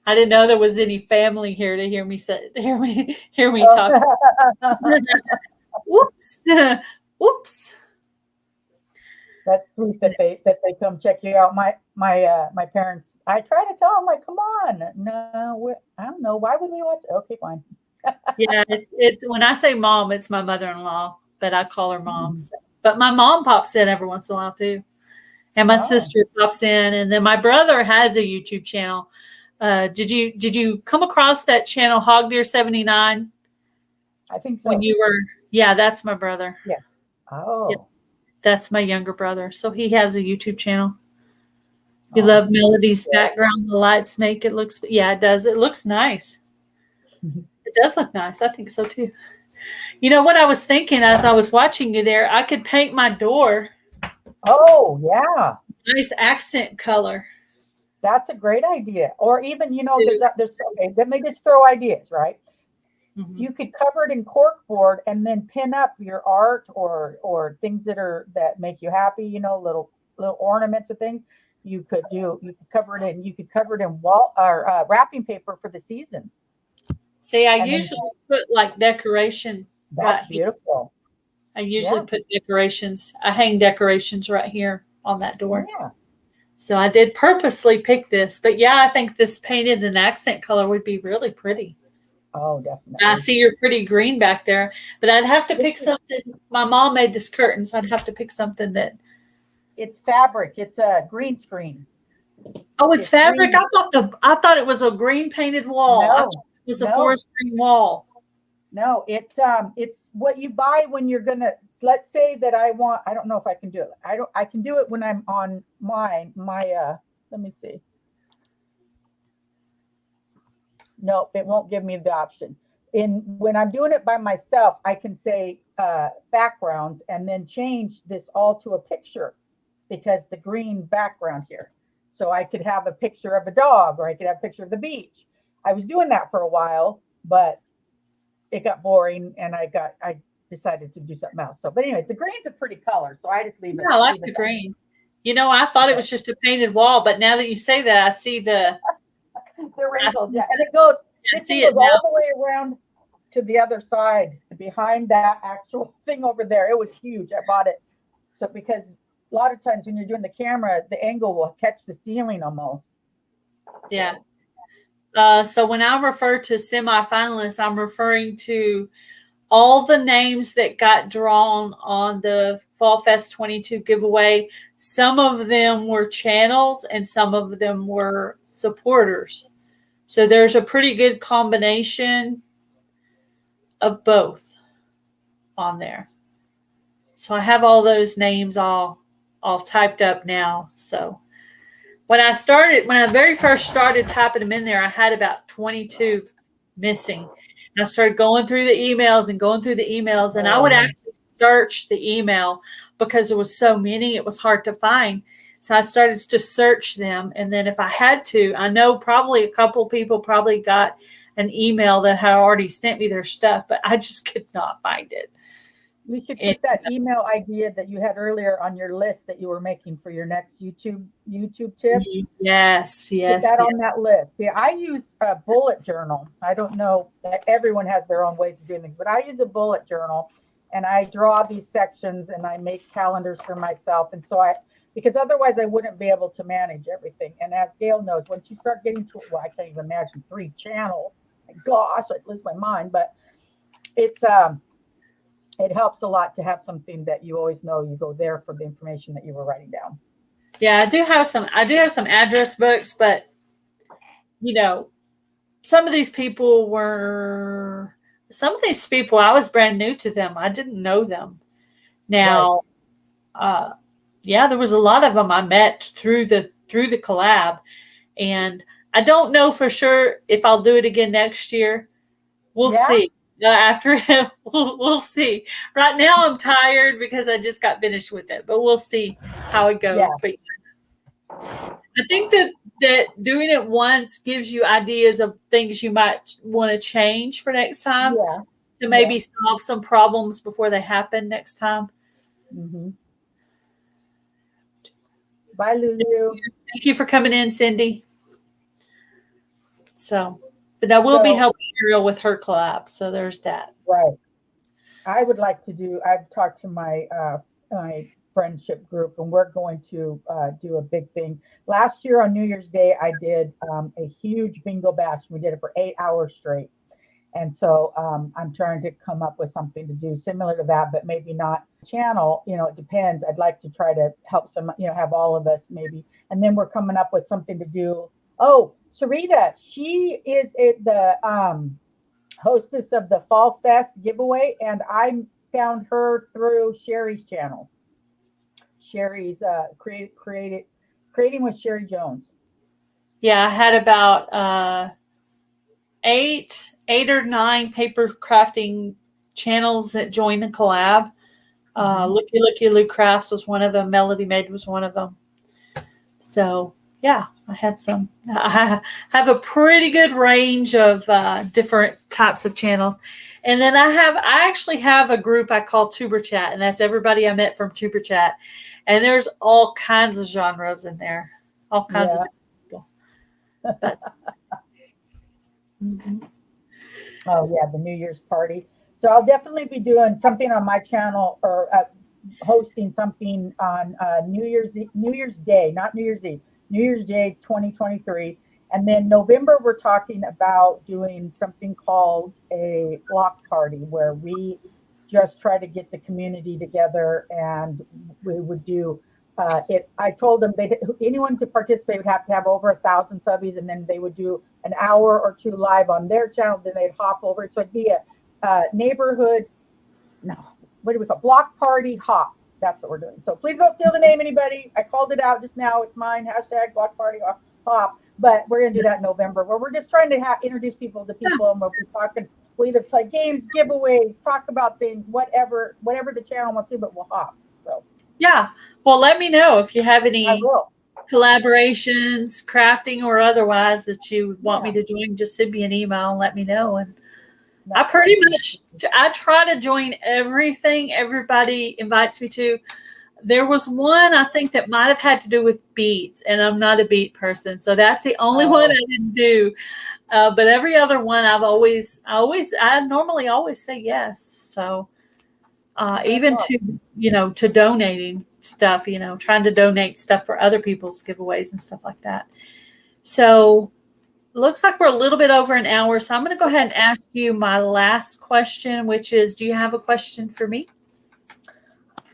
[SPEAKER 1] I didn't know there was any family here to hear me talk. Whoops. Whoops.
[SPEAKER 2] That's sweet that they come check you out. My parents, I try to tell them, like, come on. No, I don't know. Why would we watch? Okay, fine.
[SPEAKER 1] Yeah, it's when I say mom, it's my mother-in-law, but I call her mom.
[SPEAKER 2] Mhm.
[SPEAKER 1] So. But my mom pops in every once in a while too. And my
[SPEAKER 2] Oh,
[SPEAKER 1] sister pops in, and then my brother has a YouTube channel. Did you come across that channel, Hog Deer 79?
[SPEAKER 2] I think
[SPEAKER 1] When
[SPEAKER 2] so.
[SPEAKER 1] you were, yeah, that's my brother.
[SPEAKER 2] Yeah.
[SPEAKER 1] Yeah,
[SPEAKER 2] Oh,
[SPEAKER 1] that's my younger brother. So he has a YouTube channel. You
[SPEAKER 2] oh,
[SPEAKER 1] love Melody's background, the lights make it looks, yeah, it does. It looks nice. It does look nice. I think so too. You know what I was thinking as I was watching you there? I could paint my door
[SPEAKER 2] oh, yeah.
[SPEAKER 1] nice accent color.
[SPEAKER 2] That's a great idea. Or even,
[SPEAKER 1] Too.
[SPEAKER 2] there's okay, then they just throw ideas, right?
[SPEAKER 1] Mhm.
[SPEAKER 2] You could cover it in cork board and then pin up your art or things that make you happy, little ornaments or things. You could cover it in wall or wrapping paper for the seasons.
[SPEAKER 1] See, I
[SPEAKER 2] And then
[SPEAKER 1] usually put like decoration right
[SPEAKER 2] that's
[SPEAKER 1] here.
[SPEAKER 2] beautiful.
[SPEAKER 1] I usually
[SPEAKER 2] Yeah.
[SPEAKER 1] put decorations. I hang decorations right here on that door.
[SPEAKER 2] Yeah.
[SPEAKER 1] So I did purposely pick this. But yeah, I think this painted an accent color would be really pretty.
[SPEAKER 2] Oh,
[SPEAKER 1] I
[SPEAKER 2] definitely.
[SPEAKER 1] see your pretty green back there, but I'd have to
[SPEAKER 2] This
[SPEAKER 1] pick
[SPEAKER 2] is
[SPEAKER 1] something. My mom made this curtain, so I'd have to pick something that.
[SPEAKER 2] it's fabric. It's a green screen.
[SPEAKER 1] Oh, it's
[SPEAKER 2] It's
[SPEAKER 1] fabric.
[SPEAKER 2] green.
[SPEAKER 1] I thought it was a green painted wall. I thought
[SPEAKER 2] No,
[SPEAKER 1] it was a
[SPEAKER 2] no,
[SPEAKER 1] forest green wall.
[SPEAKER 2] no. It's what you buy when you're gonna. Let's say that I don't know if I can do it. I can do it when I'm on my. Let me see. No, it won't give me the option. When I'm doing it by myself, I can say backgrounds and then change this all to a picture because the green background here. So I could have a picture of a dog or I could have a picture of the beach. I was doing that for a while, but it got boring and I decided to do something else. So, but anyways, the green's a pretty color, so I just leave
[SPEAKER 1] Yeah,
[SPEAKER 2] it
[SPEAKER 1] I like
[SPEAKER 2] leave
[SPEAKER 1] the
[SPEAKER 2] it.
[SPEAKER 1] green. You know, I thought it
[SPEAKER 2] Okay.
[SPEAKER 1] was just a painted wall, but now that you say that,
[SPEAKER 2] The
[SPEAKER 1] I
[SPEAKER 2] wrinkles,
[SPEAKER 1] see,
[SPEAKER 2] yeah, and it goes.
[SPEAKER 1] I
[SPEAKER 2] This thing
[SPEAKER 1] see it
[SPEAKER 2] goes
[SPEAKER 1] now.
[SPEAKER 2] all the way around to the other side behind that actual thing over there. It was huge. I bought it so because a lot of times when you're doing the camera, the angle will catch the ceiling almost.
[SPEAKER 1] Yeah. So when I refer to semifinalists, I'm referring to all the names that got drawn on the Fall Fest 22 giveaway. Some of them were channels and some of them were supporters. So there's a pretty good combination of both on there. So I have all those names all typed up now. So when I very first started typing them in there, I had about 22 missing. I started going through the emails and going through the emails, and I would
[SPEAKER 2] Oh,
[SPEAKER 1] actually search the email because there was so many, it was hard to find. So I started to search them, and then if I had to, I know probably a couple people probably got an email that had already sent me their stuff, but I just could not find it.
[SPEAKER 2] you should
[SPEAKER 1] And
[SPEAKER 2] put that email idea that you had earlier on your list that you were making for your next YouTube tips.
[SPEAKER 1] yes,
[SPEAKER 2] Put
[SPEAKER 1] yes,
[SPEAKER 2] that
[SPEAKER 1] yes.
[SPEAKER 2] on that list. Yeah, I use a bullet journal. I don't know that everyone has their own ways of doing things, but I use a bullet journal and I draw these sections and I make calendars for myself. And so because otherwise I wouldn't be able to manage everything. And as Gail knows, once you start getting to, well, I can't even imagine 3 channels. My gosh, I'd lose my mind. But it's it helps a lot to have something that you always know you go there for the information that you were writing down.
[SPEAKER 1] Yeah, I do have some address books, but you know, some of these people I was brand new to them. I didn't know them.
[SPEAKER 2] Right.
[SPEAKER 1] Now, uh yeah, there was a lot of them I met through the collab, and I don't know for sure if I'll do it again next year. We'll
[SPEAKER 2] Yeah.
[SPEAKER 1] see. After we'll see. Right now I'm tired because I just got finished with it, but we'll see how it
[SPEAKER 2] Yeah.
[SPEAKER 1] goes. But I think that doing it once gives you ideas of things you might want to change for next time
[SPEAKER 2] Yeah.
[SPEAKER 1] to
[SPEAKER 2] Yeah.
[SPEAKER 1] maybe solve some problems before they happen next time.
[SPEAKER 2] Mm-hmm. Bye, Lulu.
[SPEAKER 1] Thank you for coming in, Cindy. So, but I will be
[SPEAKER 2] So,
[SPEAKER 1] helping Ariel with her collab. So there's that.
[SPEAKER 2] right. I would like to do, I've talked to my my friendship group, and we're going to do a big thing. Last year on New Year's Day, I did a huge bingo bash. We did it for 8 hours straight. And so I'm trying to come up with something to do similar to that, but maybe not channel. It depends. I'd like to try to help some, have all of us maybe. And then we're coming up with something to do. Oh, Sarita, she is the hostess of the Fall Fest giveaway, and I found her through Sherry's channel. Sherry's creating with Sherry Jones.
[SPEAKER 1] Yeah, I had about eight or nine paper crafting channels that joined the collab. Looky Lou Crafts was one of them. Melodi Made was one of them. So yeah, I had some. I have a pretty good range of different types of channels, and then I actually have a group I call Tuber Chat, and that's everybody I met from Tuber Chat, and there's all kinds of genres in there, all kinds of people. But,
[SPEAKER 2] Oh yeah, the New Year's party. So I'll definitely be doing something on my channel, or hosting something on New Year's Day, not New Year's Eve, New Year's Day 2023. And then November, we're talking about doing something called a block party, where we just try to get the community together, and we would do it. I told them anyone could participate would have to have over 1,000 subbies, and then they would do an hour or two live on their channel. Then they'd hop over it. So it'd be a neighborhood. No, what do we call block party hop? That's what we're doing. So please don't steal the name, anybody. I called it out just now. It's mine. # block party hop. But we're gonna do that in November, where we're just trying to introduce people to people, and we'll be talking. We'll either play games, giveaways, talk about things, whatever the channel wants to, but we'll hop. So
[SPEAKER 1] yeah, well, let me know if you have any collaborations, crafting or otherwise, that you want me to join. Just send me an email and let me know. And I pretty much try to join everything everybody invites me to. There was one I think that might have had to do with beads, and I'm not a bead person, so that's the only one I didn't do. But every other one I normally always say yes. So even to donating stuff, trying to donate stuff for other people's giveaways and stuff like that. So looks like we're a little bit over an hour. So I'm going to go ahead and ask you my last question, which is, do you have a question for me?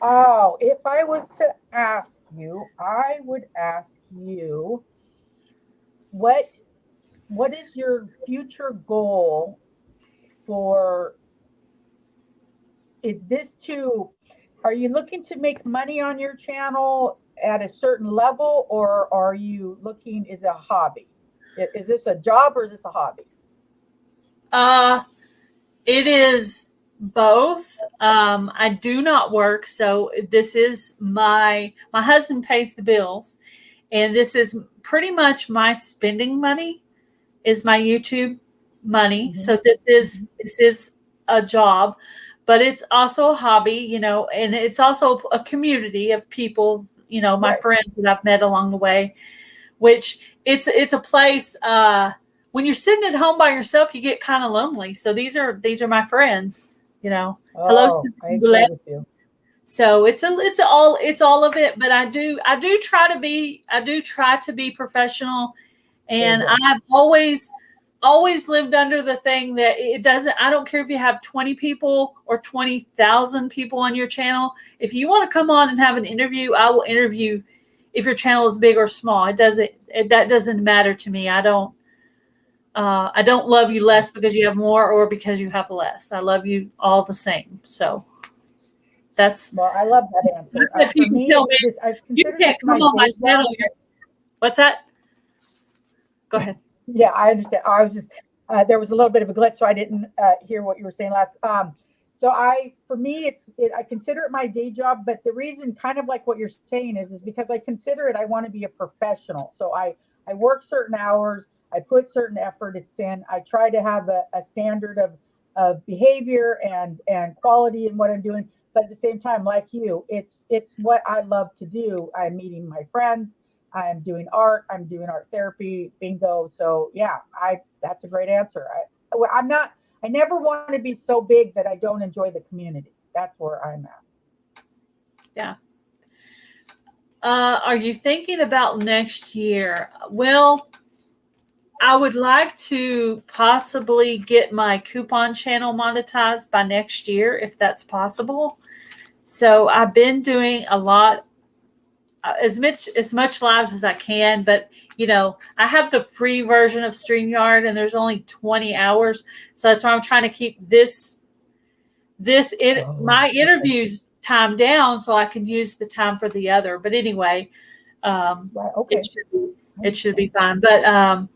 [SPEAKER 2] Oh, if I was to ask you, I would ask you, what is your future goal for? Are you looking to make money on your channel at a certain level, or are you looking as a hobby? Is this a job or is this a hobby?
[SPEAKER 1] It is both. I do not work, so this is my husband pays the bills, and this is pretty much my spending money, is my YouTube money. So this is a job, but it's also a hobby, and it's also a community of people, my friends that I've met along the way, which it's a place. When you're sitting at home by yourself, you get kind of lonely. So these are my friends, Hello,
[SPEAKER 2] I agree with you.
[SPEAKER 1] So it's all of it. But I do try to be professional, and I've always lived under the thing that I don't care if you have 20 people or 20,000 people on your channel. If you want to come on and have an interview, I will interview. If your channel is big or small, that doesn't matter to me. I don't love you less because you have more or because you have less. I love you all the same. So that's.
[SPEAKER 2] Well, I love that answer. For me,
[SPEAKER 1] you can't come on my channel. What's that? Go ahead.
[SPEAKER 2] Yeah, I understand. I was just there was a little bit of a glitch, so I didn't hear what you were saying last. For me, I consider it my day job, but the reason, kind of like what you're saying, is because I consider it. I want to be a professional, so I work certain hours. I put certain effort in. I try to have a standard of behavior and quality in what I'm doing. But at the same time, like you, it's what I love to do. I'm meeting my friends. I'm doing art. I'm doing art therapy, bingo. So yeah, that's a great answer. I never want to be so big that I don't enjoy the community. That's where I'm at.
[SPEAKER 1] Yeah. Are you thinking about next year? Well, I would like to possibly get my coupon channel monetized by next year, if that's possible. So I've been doing a lot, as much lives as I can, but I have the free version of StreamYard, and there's only 20 hours, so that's why I'm trying to keep my interviews time down so I can use the time for the other. But anyway, it should be fine. But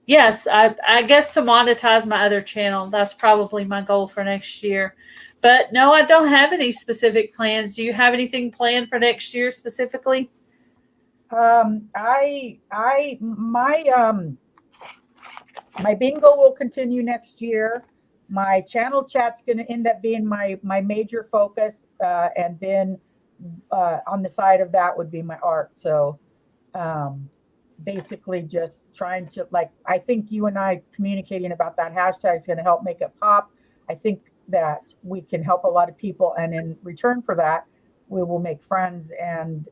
[SPEAKER 1] yes, I guess to monetize my other channel, that's probably my goal for next year. But no, I don't have any specific plans. Do you have anything planned for next year specifically?
[SPEAKER 2] My bingo will continue next year. My channel chat's going to end up being my major focus, and then on the side of that would be my art. So basically just trying to, like, I think you and I communicating about that hashtag is going to help make it pop. I think that we can help a lot of people, and in return for that, we will make friends and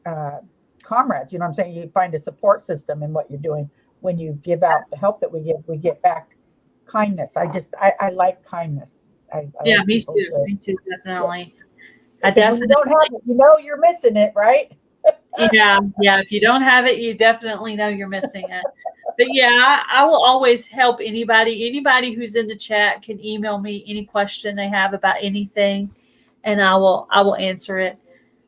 [SPEAKER 2] comrades. You know what I'm saying? You find a support system in what you're doing. When you give out the help that we get back kindness. I like kindness. I
[SPEAKER 1] yeah,
[SPEAKER 2] like
[SPEAKER 1] me too. Me too, definitely.
[SPEAKER 2] Yeah. I definitely, when you don't have it, you're missing it, right?
[SPEAKER 1] Yeah. If you don't have it, you definitely know you're missing it. But yeah, I will always help anybody. Anybody who's in the chat can email me any question they have about anything, and I will answer it.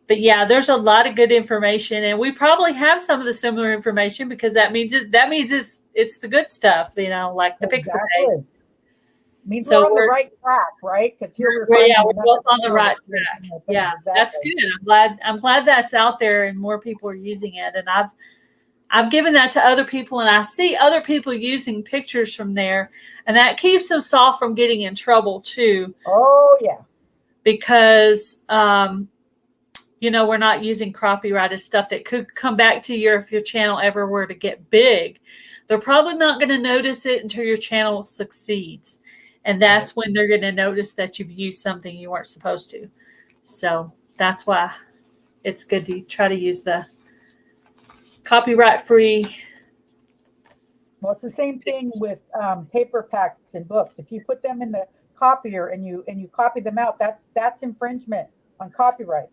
[SPEAKER 1] But yeah, there's a lot of good information, and we probably have some of the similar information, because that means it's the good stuff, like the Pixabay.
[SPEAKER 2] Means we're on the right track, right? Because here we're
[SPEAKER 1] both on the right track. Yeah, exactly. That's good. I'm glad that's out there and more people are using it. And I've given that to other people, and I see other people using pictures from there, and that keeps us all from getting in trouble too.
[SPEAKER 2] Oh yeah,
[SPEAKER 1] because we're not using copyrighted stuff that could come back to you if your channel ever were to get big. They're probably not going to notice it until your channel succeeds. And that's when they're going to notice that you've used something you weren't supposed to. So that's why it's good to try to use the copyright-free.
[SPEAKER 2] Well, it's the same thing with paper packs and books. If you put them in the copier and you copy them out, that's infringement on copyright.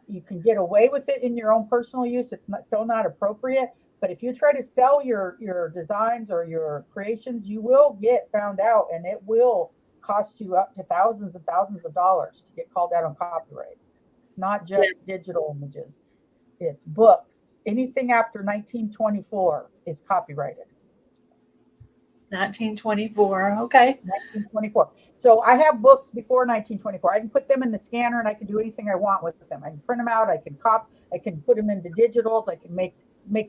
[SPEAKER 2] You can get away with it in your own personal use. It's still not appropriate. But if you try to sell your designs or your creations, you will get found out, and it will cost you up to thousands and thousands of dollars to get called out on copyright. It's not just digital images. It's books. Anything after 1924 is copyrighted.
[SPEAKER 1] 1924. Okay.
[SPEAKER 2] 1924. So I have books before 1924. I can put them in the scanner, and I can do anything I want with them. I can print them out. I can put them into digitals. I can make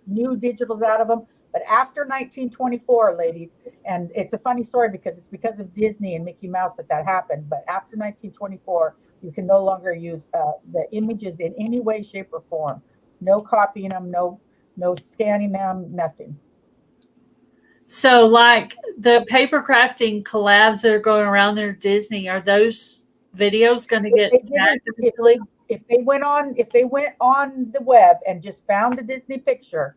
[SPEAKER 2] new digitals out of them. But after 1924, ladies, and it's a funny story because it's because of Disney and Mickey Mouse that happened. But after 1924, you can no longer use the images in any way, shape, or form. No copying them, no scanning them, nothing.
[SPEAKER 1] So, like the paper crafting collabs that are going around there at Disney, are those videos going to get tagged eventually?
[SPEAKER 2] If they went on the web and just found a Disney picture,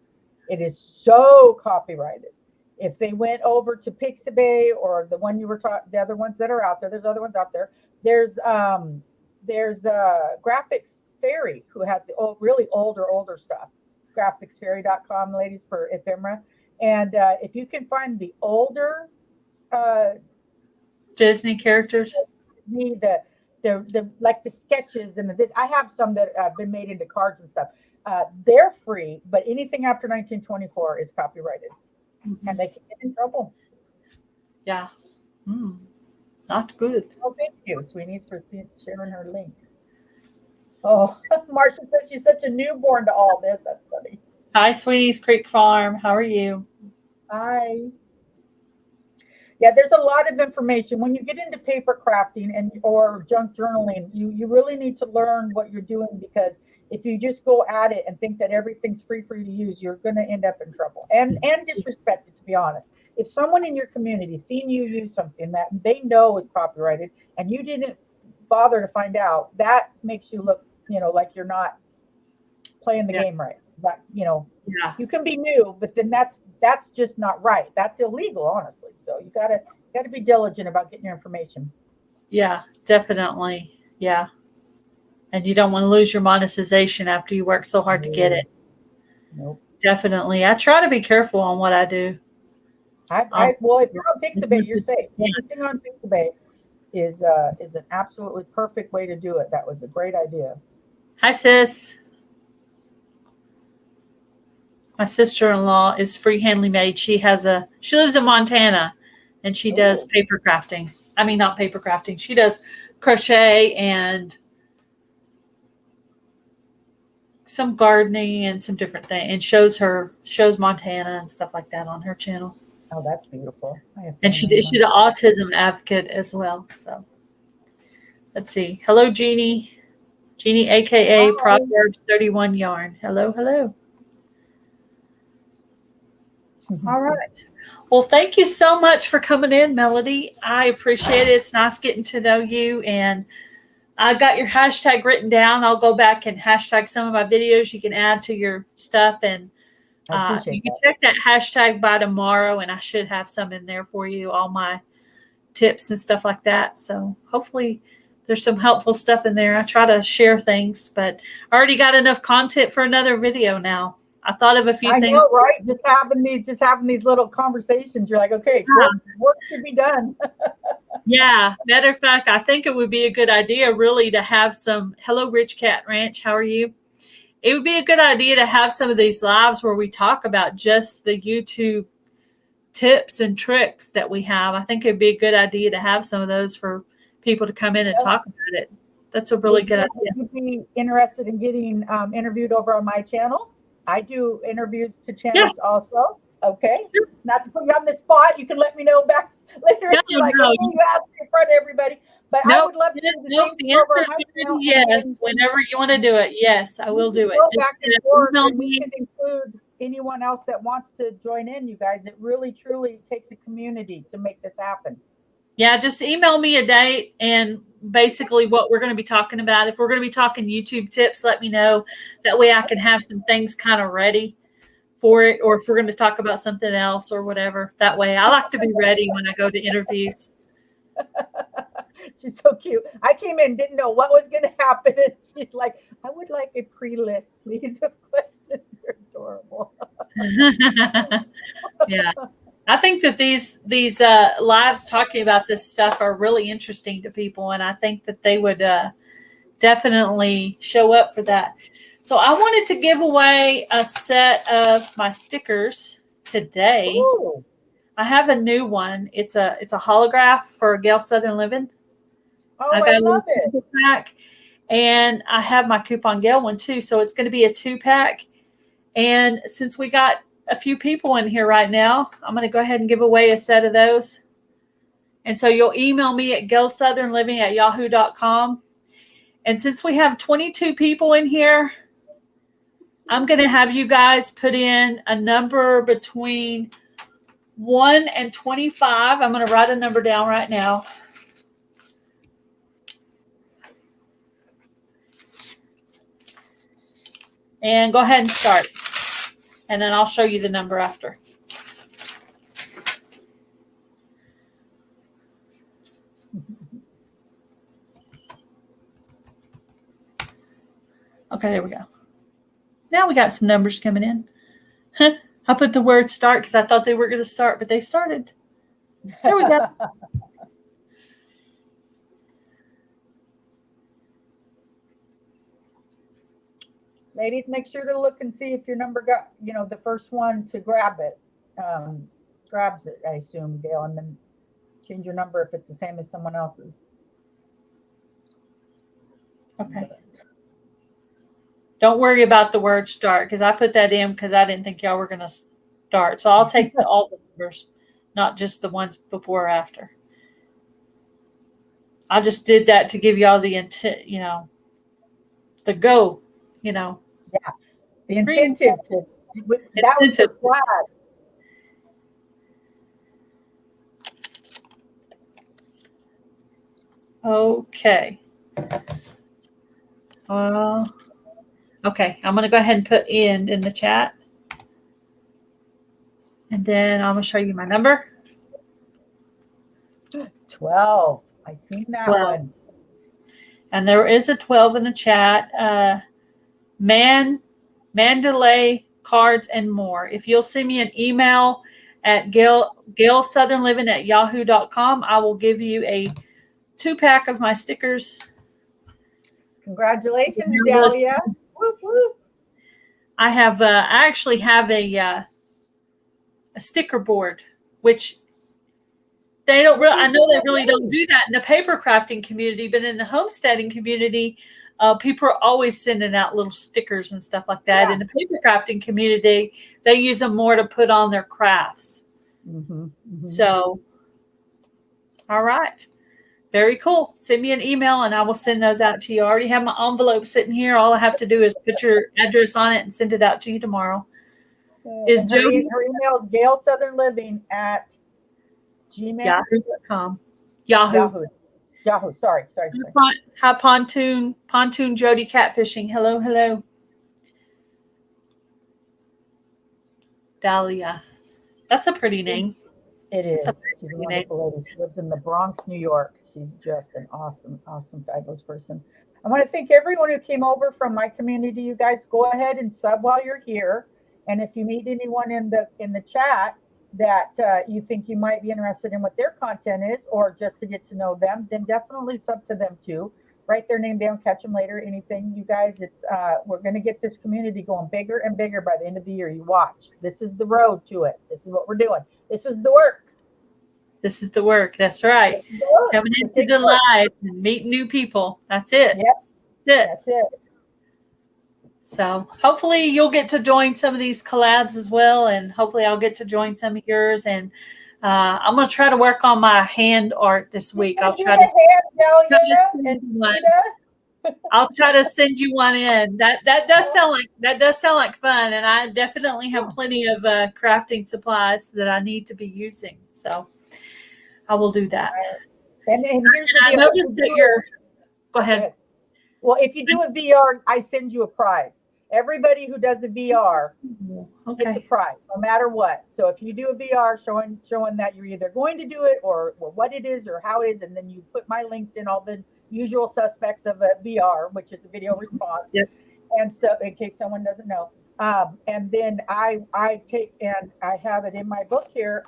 [SPEAKER 2] it is so copyrighted. If they went over to Pixabay or the one you were talking, the other ones that are out there, there's other ones out there. There's Graphics Fairy, who has the really older stuff. Graphicsfairy.com, ladies, for ephemera. And if you can find the older
[SPEAKER 1] Disney characters,
[SPEAKER 2] the like the sketches and this, I have some that have been made into cards and stuff. They're free, but anything after 1924 is copyrighted, and they can get in trouble.
[SPEAKER 1] Yeah, not good.
[SPEAKER 2] Oh, thank you, Sweeney's, for sharing her link. Oh, Marcia says she's such a newborn to all this. That's funny.
[SPEAKER 1] Hi, Sweeney's Creek Farm. How are you?
[SPEAKER 2] Hi. Yeah, there's a lot of information. When you get into paper crafting or junk journaling, you really need to learn what you're doing, because if you just go at it and think that everything's free for you to use, you're going to end up in trouble and disrespected, to be honest. If someone in your community seen you use something that they know is copyrighted and you didn't bother to find out, that makes you look like you're not playing the game right. That,
[SPEAKER 1] Yeah.
[SPEAKER 2] you can be new, but then that's just not right. That's illegal, honestly. So you gotta be diligent about getting your information.
[SPEAKER 1] Yeah, definitely. Yeah. And you don't want to lose your monetization after you work so hard to get it.
[SPEAKER 2] Nope.
[SPEAKER 1] Definitely. I try to be careful on what I do.
[SPEAKER 2] Well, if you're on Pixabay, you're safe. Anything on Pixabay is an absolutely perfect way to do it. That was a great idea.
[SPEAKER 1] Hi, sis. My sister-in-law is freehand made. She lives in Montana, and she does paper crafting. I mean, not paper crafting. She does crochet and some gardening and some different things, and shows Montana and stuff like that on her channel.
[SPEAKER 2] Oh, that's beautiful.
[SPEAKER 1] And she's an autism advocate as well. So let's see. Hello, Jeannie. Jeannie, aka
[SPEAKER 2] Hi.
[SPEAKER 1] Proverbs 31 Yarn. Hello, hello. All right. Well, thank you so much for coming in, Melody. I appreciate it. It's nice getting to know you. And I got your hashtag written down. I'll go back and hashtag some of my videos you can add to your stuff. And you can check that hashtag by tomorrow, and I should have some in there for you, all my tips and stuff like that. So hopefully there's some helpful stuff in there. I try to share things, but I already got enough content for another video now. I thought of a few things.
[SPEAKER 2] I know, right? Just having these little conversations. You're like, okay, work should be done.
[SPEAKER 1] Yeah. Matter of fact, I think it would be a good idea really to have some. Hello, Rich Cat Ranch. How are you? It would be a good idea to have some of these lives where we talk about just the YouTube tips and tricks that we have. I think it'd be a good idea to have some of those for people to come in and talk about it. That's a really good idea.
[SPEAKER 2] Would you be interested in getting interviewed over on my channel? I do interviews to channels also. Okay. Sure. Not to put you on the spot. You can let me know back later if you're like, oh, you asked me in front of everybody. But I would love to do
[SPEAKER 1] the answer is yes. Whenever you want to do it, yes, I will do it.
[SPEAKER 2] Just email me. We can include anyone else that wants to join in, you guys. It really, truly takes a community to make this happen.
[SPEAKER 1] Yeah, just email me a date and basically what we're going to be talking about. If we're going to be talking YouTube tips, let me know. That way I can have some things kind of ready for it. Or if we're going to talk about something else or whatever, that way I like to be ready when I go to interviews.
[SPEAKER 2] She's so cute. I came in, didn't know what was going to happen. And she's like, I would like a pre-list, please, of questions. They're adorable.
[SPEAKER 1] Yeah. I think that these lives talking about this stuff are really interesting to people, and I think that they would definitely show up for that. So I wanted to give away a set of my stickers today.
[SPEAKER 2] Ooh.
[SPEAKER 1] I have a new one. It's a holograph for Gail Southern Living.
[SPEAKER 2] Oh, I love it.
[SPEAKER 1] Pack, and I have my Coupon Gail one too. So it's going to be a 2-pack. And since we got a few people in here right now, I'm going to go ahead and give away a set of those. And so you'll email me at gailsouthernliving@yahoo.com. And since we have 22 people in here, I'm going to have you guys put in a number between 1 and 25. I'm going to write a number down right now. And go ahead and start. And then I'll show you the number after. Okay, there we go. Now we got some numbers coming in. I put the word start because I thought they were going to start, but they started. There we go.
[SPEAKER 2] Ladies, make sure to look and see if your number got, the first one to grab it, grabs it, I assume, Gail, and then change your number if it's the same as someone else's.
[SPEAKER 1] Okay. Don't worry about the word start because I put that in because I didn't think y'all were going to start. So I'll take all the numbers, not just the ones before or after. I just did that to give y'all the intent, the go, Yeah.
[SPEAKER 2] The incentive that was the flag.
[SPEAKER 1] Okay. Okay, I'm going to go ahead and put end in the chat. And then I'm going to show you my number.
[SPEAKER 2] 12. I seen that
[SPEAKER 1] 12.
[SPEAKER 2] one.
[SPEAKER 1] And there is a 12 in the chat. Mandalay cards and more. If you'll send me an email at gailsouthernliving@yahoo.com, I will give you a 2-pack of my stickers.
[SPEAKER 2] Congratulations, Dahlia. Whoop, whoop.
[SPEAKER 1] I actually have a sticker board, which they don't really, I know they really don't do that in the paper crafting community, but in the homesteading community, people are always sending out little stickers and stuff like that. Yeah. In the paper crafting community, they use them more to put on their crafts. Mm-hmm. Mm-hmm. So, all right. Very cool. Send me an email and I will send those out to you. I already have my envelope sitting here. All I have to do is put your address on it and send it out to you tomorrow.
[SPEAKER 2] Her email is gailsouthernliving@gmail.com.
[SPEAKER 1] Yahoo.
[SPEAKER 2] Sorry.
[SPEAKER 1] Hi, Pontoon Jody Catfishing. Hello. Dahlia. That's a pretty name.
[SPEAKER 2] It is. She's a wonderful lady. She lives in the Bronx, New York. She's just an awesome, fabulous person. I want to thank everyone who came over from my community. You guys go ahead and sub while you're here. And if you meet anyone in the chat that you think you might be interested in what their content is, or just to get to know them, then definitely sub to them too. Write their name down, catch them later, anything. You guys, it's we're going to get this community going bigger and bigger by the end of the year. You watch. This is the road to it. This is what we're doing. This is the work.
[SPEAKER 1] This is the work. That's right. Coming into the live and meeting new people. That's it.
[SPEAKER 2] Yep. That's it.
[SPEAKER 1] So hopefully you'll get to join some of these collabs as well. And hopefully I'll get to join some of yours. And I'm going to try to work on my hand art this week. I'll try to send you one in. That does sound like fun. And I definitely have plenty of crafting supplies that I need to be using. So I will do that.
[SPEAKER 2] And I
[SPEAKER 1] noticed that go ahead.
[SPEAKER 2] Well, if you do a VR, I send you a prize. Everybody who does a VR gets a prize, no matter what. So if you do a VR showing that you're either going to do it or what it is or how it is, and then you put my links in all the usual suspects of a VR, which is a video response. Yep. And so in case someone doesn't know. And then I take, and I have it in my book here.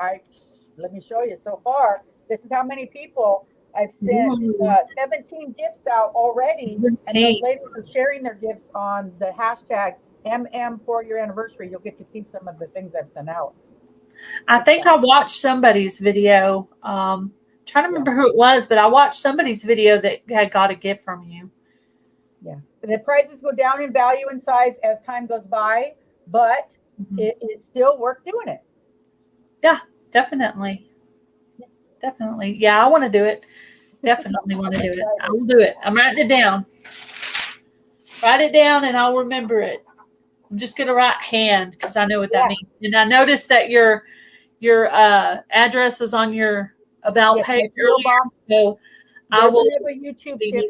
[SPEAKER 2] Let me show you so far. This is how many people I've sent 17 gifts out already. 17. And those ladies are sharing their gifts on the hashtag MM for your anniversary. You'll get to see some of the things I've sent out.
[SPEAKER 1] I think I watched somebody's video. Trying to remember who it was, but I watched somebody's video that had got a gift from you.
[SPEAKER 2] Yeah. The prices go down in value and size as time goes by, but it is still worth doing it.
[SPEAKER 1] Yeah, definitely. Definitely. Yeah, I want to do it. Definitely want to do it. I will do it. I'm writing it down. Write it down and I'll remember it. I'm just going to write hand because I know what that means. And I noticed that your address was on your about page earlier. So I will
[SPEAKER 2] have a YouTube tip.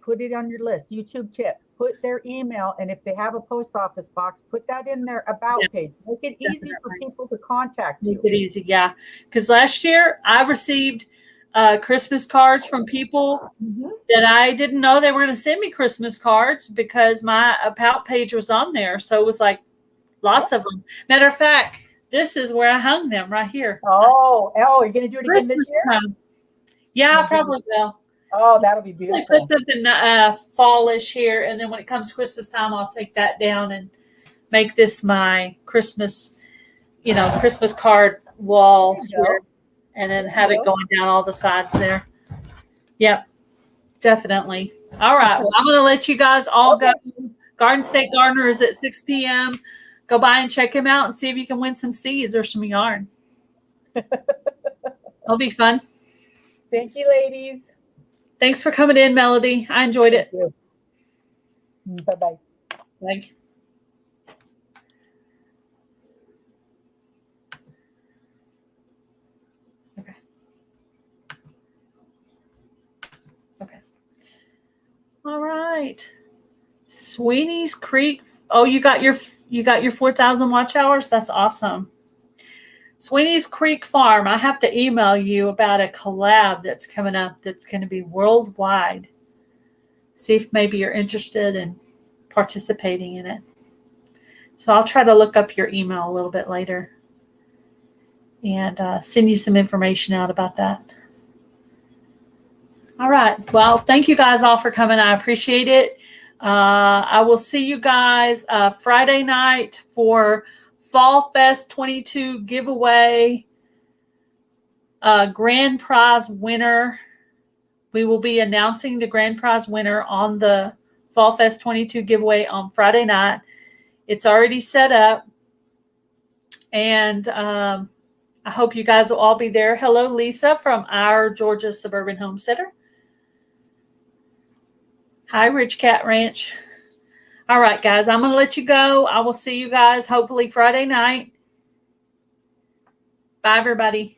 [SPEAKER 2] Put it on your list. YouTube tip. Put their email, and if they have a post office box, put that in their about page. Make it easy for people to contact you.
[SPEAKER 1] Make it easy, yeah. Because last year I received Christmas cards from people that I didn't know they were going to send me Christmas cards because my about page was on there. So it was like lots of them. Matter of fact, this is where I hung them right here.
[SPEAKER 2] Oh, you're going to do it again this year?
[SPEAKER 1] Time. Yeah, I probably will.
[SPEAKER 2] Oh, that'll be beautiful.
[SPEAKER 1] Put something fallish here, and then when it comes Christmas time, I'll take that down and make this my Christmas, Christmas card wall here, and then have it going down all the sides there. Yep, definitely. All right. Well, I'm going to let you guys all go. Garden State Gardener is at 6 p.m. Go by and check him out and see if you can win some seeds or some yarn. It'll be fun.
[SPEAKER 2] Thank you, ladies.
[SPEAKER 1] Thanks for coming in, Melody. I enjoyed it.
[SPEAKER 2] Bye-bye.
[SPEAKER 1] Bye. Okay. All right. Sweeney's Creek. Oh, you got your 4,000 watch hours? That's awesome. Sweeney's Creek Farm. I have to email you about a collab that's coming up that's going to be worldwide. See if maybe you're interested in participating in it. So I'll try to look up your email a little bit later and send you some information out about that. All right. Well, thank you guys all for coming. I appreciate it. I will see you guys Friday night for Fall Fest 22 giveaway grand prize winner. We will be announcing the grand prize winner on the Fall Fest 22 giveaway on Friday night. It's already set up. And I hope you guys will all be there. Hello, Lisa from our Georgia Suburban Homesteader. Hi, Rich Cat Ranch. All right, guys, I'm going to let you go. I will see you guys hopefully Friday night. Bye, everybody.